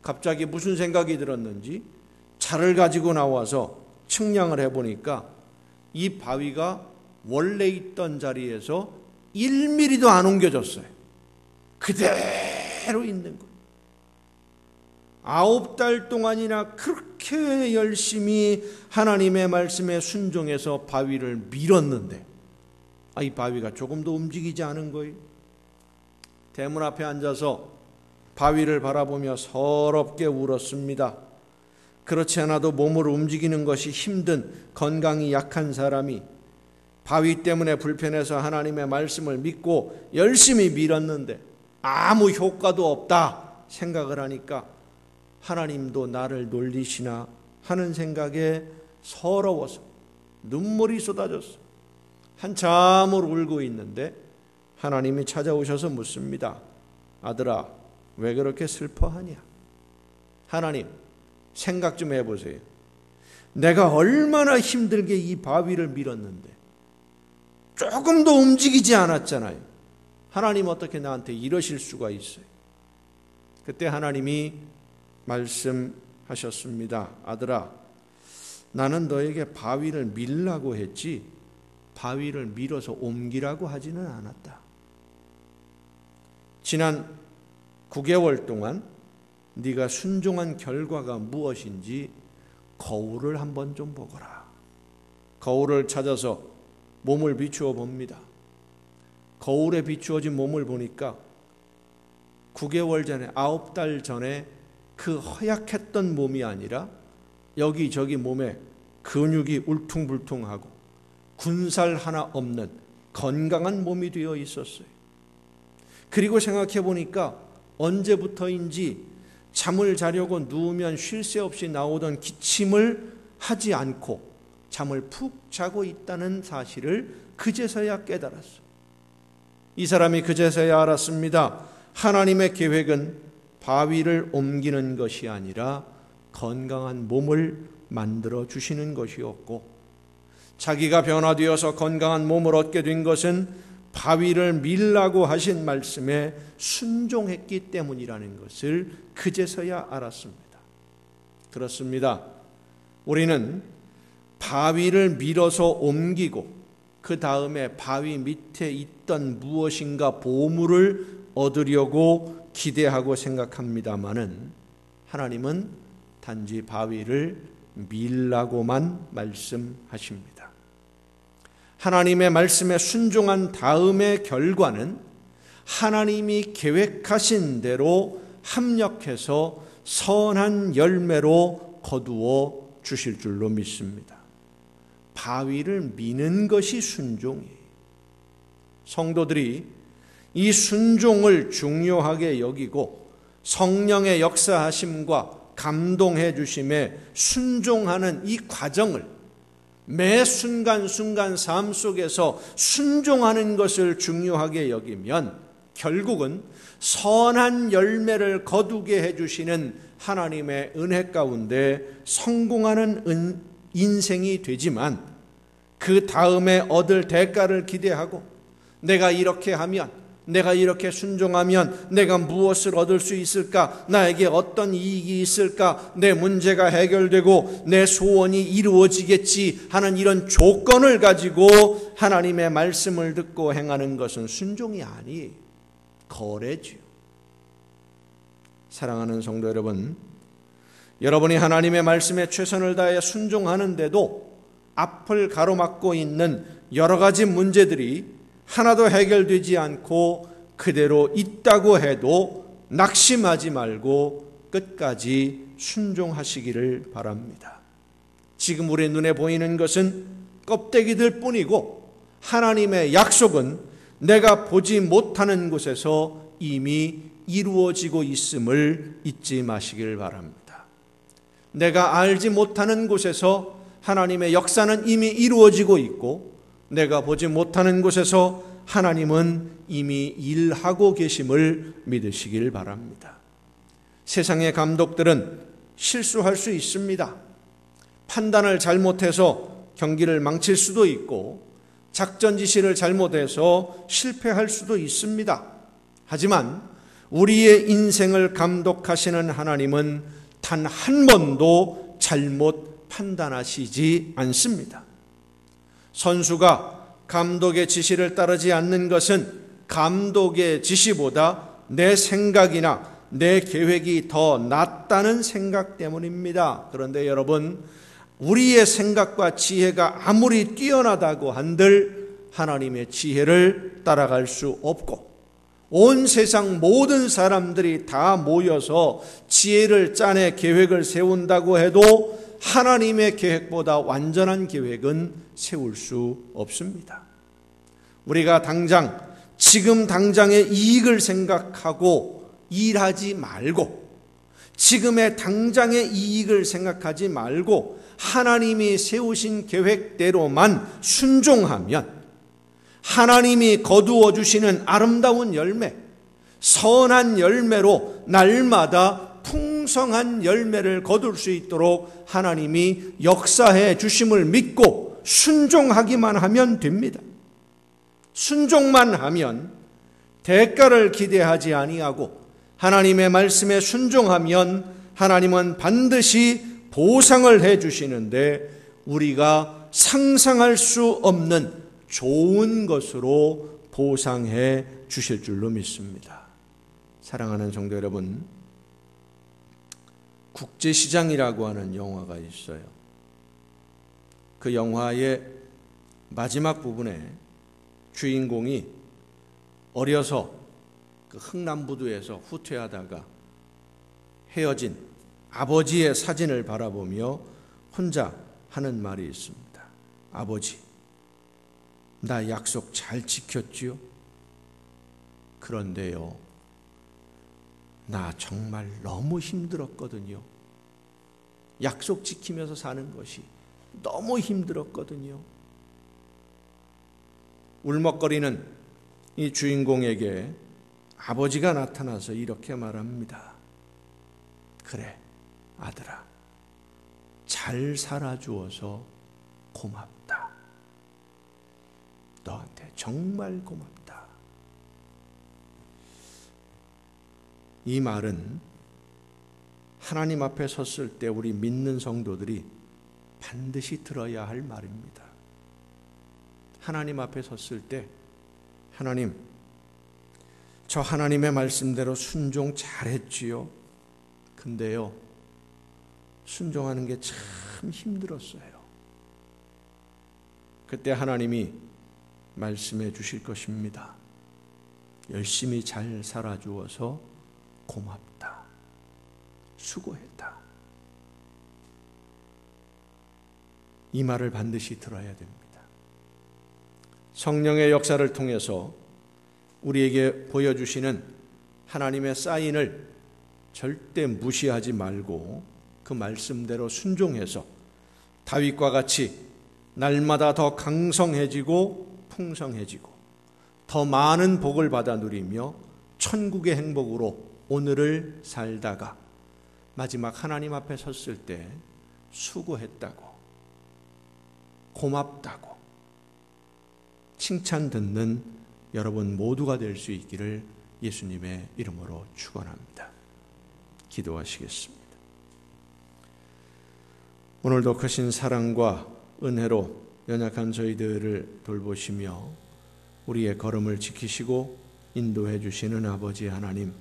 갑자기 무슨 생각이 들었는지 차를 가지고 나와서 측량을 해보니까 이 바위가 원래 있던 자리에서 1mm도 안 옮겨졌어요. 그대로 있는 거예요. 9달 동안이나 그렇게 열심히 하나님의 말씀에 순종해서 바위를 밀었는데 이 바위가 조금도 움직이지 않은 거예요. 대문 앞에 앉아서 바위를 바라보며 서럽게 울었습니다. 그렇지 않아도 몸을 움직이는 것이 힘든 건강이 약한 사람이 바위 때문에 불편해서 하나님의 말씀을 믿고 열심히 밀었는데 아무 효과도 없다 생각을 하니까 하나님도 나를 놀리시나 하는 생각에 서러워서 눈물이 쏟아졌어. 한참을 울고 있는데 하나님이 찾아오셔서 묻습니다. 아들아, 왜 그렇게 슬퍼하냐? 하나님, 생각 좀 해보세요. 내가 얼마나 힘들게 이 바위를 밀었는데 조금도 움직이지 않았잖아요. 하나님 어떻게 나한테 이러실 수가 있어요? 그때 하나님이 말씀하셨습니다. 아들아, 나는 너에게 바위를 밀라고 했지 바위를 밀어서 옮기라고 하지는 않았다. 지난 9개월 동안 네가 순종한 결과가 무엇인지 거울을 한번 좀 보거라. 거울을 찾아서 몸을 비추어 봅니다. 거울에 비추어진 몸을 보니까 9개월 전에 9달 전에 그 허약했던 몸이 아니라 여기저기 몸에 근육이 울퉁불퉁하고 군살 하나 없는 건강한 몸이 되어 있었어요. 그리고 생각해 보니까 언제부터인지 잠을 자려고 누우면 쉴 새 없이 나오던 기침을 하지 않고 잠을 푹 자고 있다는 사실을 그제서야 깨달았어요. 이 사람이 그제서야 알았습니다. 하나님의 계획은 바위를 옮기는 것이 아니라 건강한 몸을 만들어 주시는 것이었고, 자기가 변화되어서 건강한 몸을 얻게 된 것은 바위를 밀라고 하신 말씀에 순종했기 때문이라는 것을 그제서야 알았습니다. 그렇습니다. 우리는 바위를 밀어서 옮기고 그 다음에 바위 밑에 있던 무엇인가 보물을 얻으려고 기대하고 생각합니다마는 하나님은 단지 바위를 밀라고만 말씀하십니다. 하나님의 말씀에 순종한 다음의 결과는 하나님이 계획하신 대로 합력해서 선한 열매로 거두어 주실 줄로 믿습니다. 바위를 미는 것이 순종이에요. 성도들이 이 순종을 중요하게 여기고 성령의 역사하심과 감동해 주심에 순종하는 이 과정을 매 순간순간 삶 속에서 순종하는 것을 중요하게 여기면 결국은 선한 열매를 거두게 해주시는 하나님의 은혜 가운데 성공하는 인생이 되지만 그 다음에 얻을 대가를 기대하고 내가 이렇게 하면, 내가 이렇게 순종하면 내가 무엇을 얻을 수 있을까? 나에게 어떤 이익이 있을까? 내 문제가 해결되고 내 소원이 이루어지겠지 하는 이런 조건을 가지고 하나님의 말씀을 듣고 행하는 것은 순종이 아니에요. 거래지요. 사랑하는 성도 여러분, 여러분이 하나님의 말씀에 최선을 다해 순종하는데도 앞을 가로막고 있는 여러 가지 문제들이 하나도 해결되지 않고 그대로 있다고 해도 낙심하지 말고 끝까지 순종하시기를 바랍니다. 지금 우리 눈에 보이는 것은 껍데기들 뿐이고 하나님의 약속은 내가 보지 못하는 곳에서 이미 이루어지고 있음을 잊지 마시길 바랍니다. 내가 알지 못하는 곳에서 하나님의 역사는 이미 이루어지고 있고 내가 보지 못하는 곳에서 하나님은 이미 일하고 계심을 믿으시길 바랍니다. 세상의 감독들은 실수할 수 있습니다. 판단을 잘못해서 경기를 망칠 수도 있고 작전 지시를 잘못해서 실패할 수도 있습니다. 하지만 우리의 인생을 감독하시는 하나님은 단 한 번도 잘못 판단하시지 않습니다. 선수가 감독의 지시를 따르지 않는 것은 감독의 지시보다 내 생각이나 내 계획이 더 낫다는 생각 때문입니다. 그런데 여러분, 우리의 생각과 지혜가 아무리 뛰어나다고 한들 하나님의 지혜를 따라갈 수 없고 온 세상 모든 사람들이 다 모여서 지혜를 짜내 계획을 세운다고 해도 하나님의 계획보다 완전한 계획은 세울 수 없습니다. 우리가 지금 당장의 이익을 생각하고 일하지 말고 지금의 당장의 이익을 생각하지 말고 하나님이 세우신 계획대로만 순종하면 하나님이 거두어 주시는 아름다운 열매, 선한 열매로 날마다 풍성한 열매를 거둘 수 있도록 하나님이 역사해 주심을 믿고 순종하기만 하면 됩니다. 순종만 하면 대가를 기대하지 아니하고 하나님의 말씀에 순종하면 하나님은 반드시 보상을 해 주시는데 우리가 상상할 수 없는 좋은 것으로 보상해 주실 줄로 믿습니다. 사랑하는 성도 여러분, 국제시장이라고 하는 영화가 있어요. 그 영화의 마지막 부분에 주인공이 어려서 그 흥남부두에서 후퇴하다가 헤어진 아버지의 사진을 바라보며 혼자 하는 말이 있습니다. 아버지, 나 약속 잘 지켰지요? 그런데요, 나 정말 너무 힘들었거든요. 약속 지키면서 사는 것이 너무 힘들었거든요. 울먹거리는 이 주인공에게 아버지가 나타나서 이렇게 말합니다. 그래, 아들아, 잘 살아주어서 고맙다. 너한테 정말 고맙다. 이 말은 하나님 앞에 섰을 때 우리 믿는 성도들이 반드시 들어야 할 말입니다. 하나님 앞에 섰을 때 하나님, 저 하나님의 말씀대로 순종 잘했지요. 근데요, 순종하는 게 참 힘들었어요. 그때 하나님이 말씀해 주실 것입니다. 열심히 잘 살아주어서 고맙다. 수고했다. 이 말을 반드시 들어야 됩니다. 성령의 역사를 통해서 우리에게 보여주시는 하나님의 사인을 절대 무시하지 말고 그 말씀대로 순종해서 다윗과 같이 날마다 더 강성해지고 풍성해지고 더 많은 복을 받아 누리며 천국의 행복으로 오늘을 살다가 마지막 하나님 앞에 섰을 때 수고했다고, 고맙다고 칭찬 듣는 여러분 모두가 될 수 있기를 예수님의 이름으로 축원합니다. 기도하시겠습니다. 오늘도 크신 사랑과 은혜로 연약한 저희들을 돌보시며 우리의 걸음을 지키시고 인도해 주시는 아버지 하나님,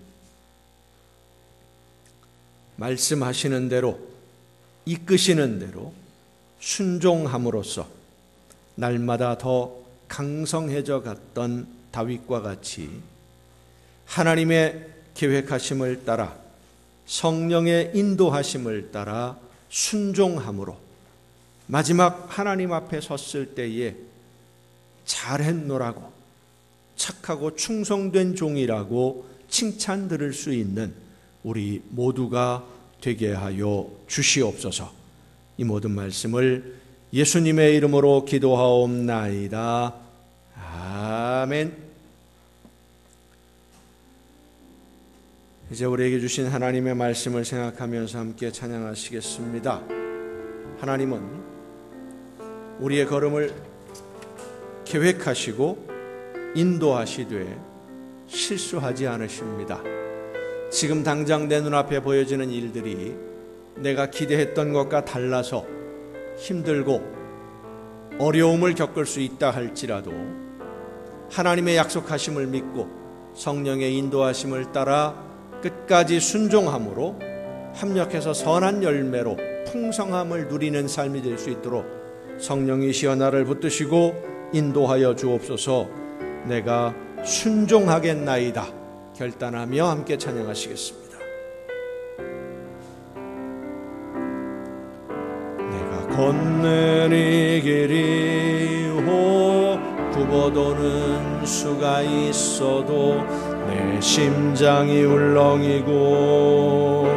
말씀하시는 대로 이끄시는 대로 순종함으로써 날마다 더 강성해져 갔던 다윗과 같이 하나님의 계획하심을 따라 성령의 인도하심을 따라 순종함으로 마지막 하나님 앞에 섰을 때에 잘했노라고, 착하고 충성된 종이라고 칭찬 들을 수 있는 우리 모두가 되게 하여 주시옵소서. 이 모든 말씀을 예수님의 이름으로 기도하옵나이다. 아멘. 이제 우리에게 주신 하나님의 말씀을 생각하면서 함께 찬양하시겠습니다. 하나님은 우리의 걸음을 계획하시고 인도하시되 실수하지 않으십니다. 지금 당장 내 눈앞에 보여지는 일들이 내가 기대했던 것과 달라서 힘들고 어려움을 겪을 수 있다 할지라도 하나님의 약속하심을 믿고 성령의 인도하심을 따라 끝까지 순종함으로 합력해서 선한 열매로 풍성함을 누리는 삶이 될 수 있도록 성령이시여 나를 붙드시고 인도하여 주옵소서. 내가 순종하겠나이다 결단하며 함께 찬양하시겠습니다. 내가 걷는 이 길이 굽어도는 수가 있어도 내 심장이 울렁이고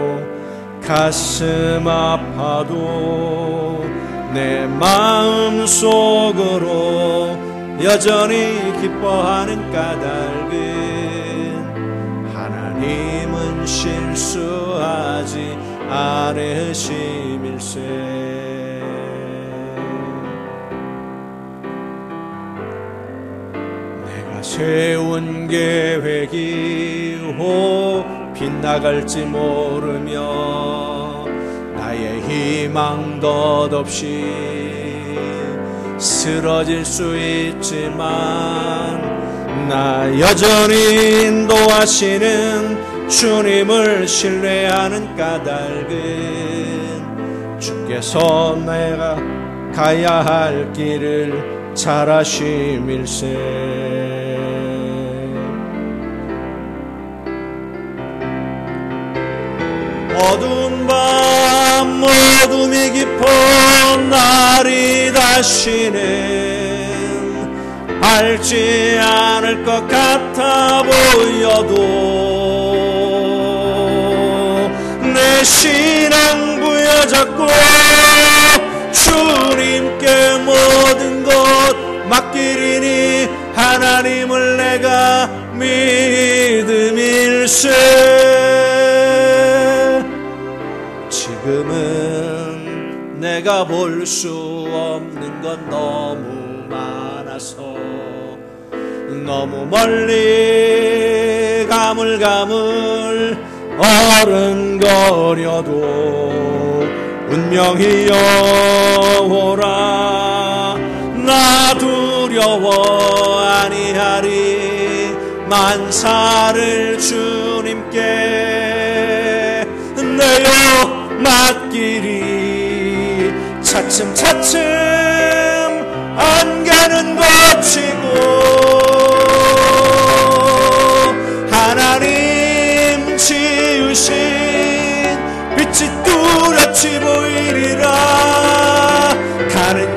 가슴 아파도 내 마음 속으로 여전히 기뻐하는 까닭은 하나님은 실수하지 않으심일세. 내가 세운 계획이 빗나갈지 모르며 나의 희망 덧없이 쓰러질 수 있지만 나 여전히 인도하시는 주님을 신뢰하는 까닭은 주께서 내가 가야 할 길을 잘 아심일세. 어두운 밤 어둠이 깊어 날이 다시는 밝지 않을 것 같아 보여도 내 신앙 부여잡고 주님께 모든 것 맡기리니 하나님을 내가 믿음일세. 지금은 내가 볼 수 없는 건 너무 많아서 너무 멀리 가물가물 어른거려도 운명이 여호라 나 두려워 아니하리 만사를 주님께 내어 맡기리. 차츰차츰 안개는 걷히고 하나님 지으신 빛이 뚜렷이 보이리라. 가는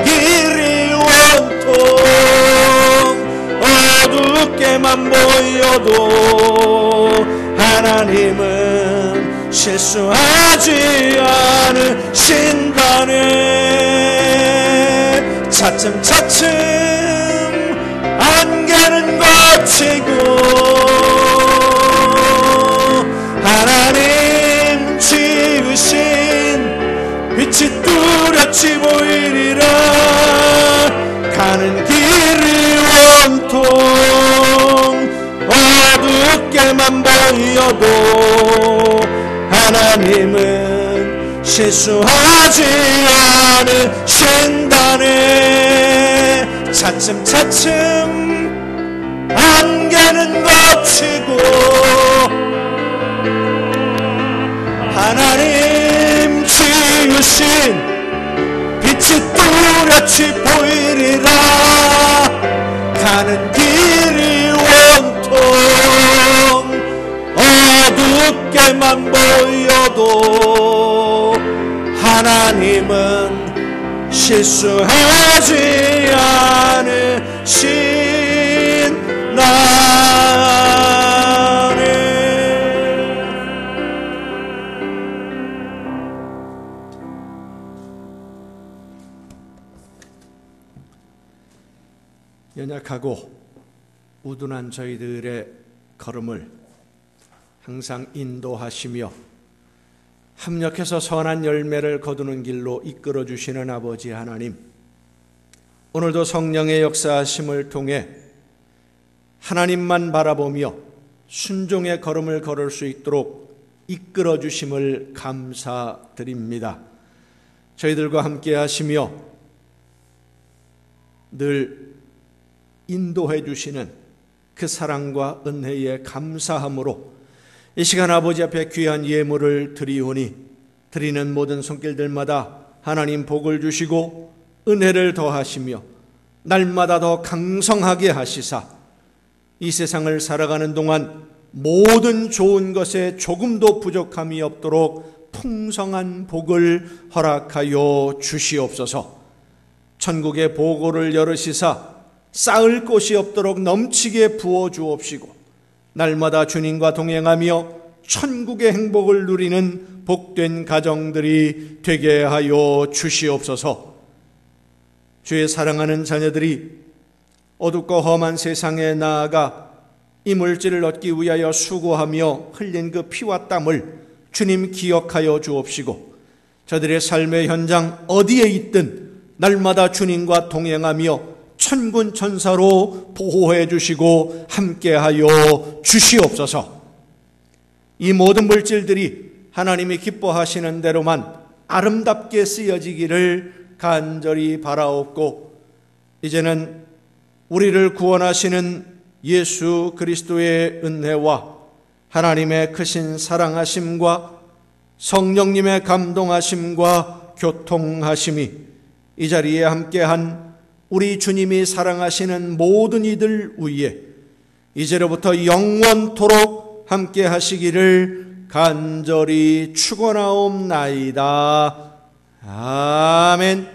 보여도 하나님은 실수하지 않으신다네. 차츰차츰 안개는 걷히고 하나님 지으신 빛이 뚜렷이 보이리라. 가는 길이 온통 어둡게만 보여도 하나님은 실수하지 않으신다네. 차츰차츰 안개는 걷히고 하나님 지으신 빛이 뚜렷이 보이리라. 가는 길이 온통 어둡게만 보여도 하나님은 실수하지 않으신다네. 연약하고 우둔한 저희들의 걸음을 항상 인도하시며 합력해서 선한 열매를 거두는 길로 이끌어 주시는 아버지 하나님, 오늘도 성령의 역사하심을 통해 하나님만 바라보며 순종의 걸음을 걸을 수 있도록 이끌어 주심을 감사드립니다. 저희들과 함께 하시며 늘 인도해 주시는 그 사랑과 은혜에 감사함으로 이 시간 아버지 앞에 귀한 예물을 드리오니 드리는 모든 손길들마다 하나님 복을 주시고 은혜를 더하시며 날마다 더 강성하게 하시사 이 세상을 살아가는 동안 모든 좋은 것에 조금도 부족함이 없도록 풍성한 복을 허락하여 주시옵소서. 천국의 보고를 열으시사 쌓을 곳이 없도록 넘치게 부어 주옵시고 날마다 주님과 동행하며 천국의 행복을 누리는 복된 가정들이 되게 하여 주시옵소서. 주의 사랑하는 자녀들이 어둡고 험한 세상에 나아가 이 물질을 얻기 위하여 수고하며 흘린 그 피와 땀을 주님 기억하여 주옵시고 저들의 삶의 현장 어디에 있든 날마다 주님과 동행하며 천군 천사로 보호해 주시고 함께하여 주시옵소서. 이 모든 물질들이 하나님이 기뻐하시는 대로만 아름답게 쓰여지기를 간절히 바라옵고 이제는 우리를 구원하시는 예수 그리스도의 은혜와 하나님의 크신 사랑하심과 성령님의 감동하심과 교통하심이 이 자리에 함께한 우리 주님이 사랑하시는 모든 이들 위에 이제로부터 영원토록 함께 하시기를 간절히 축원하옵나이다. 아멘.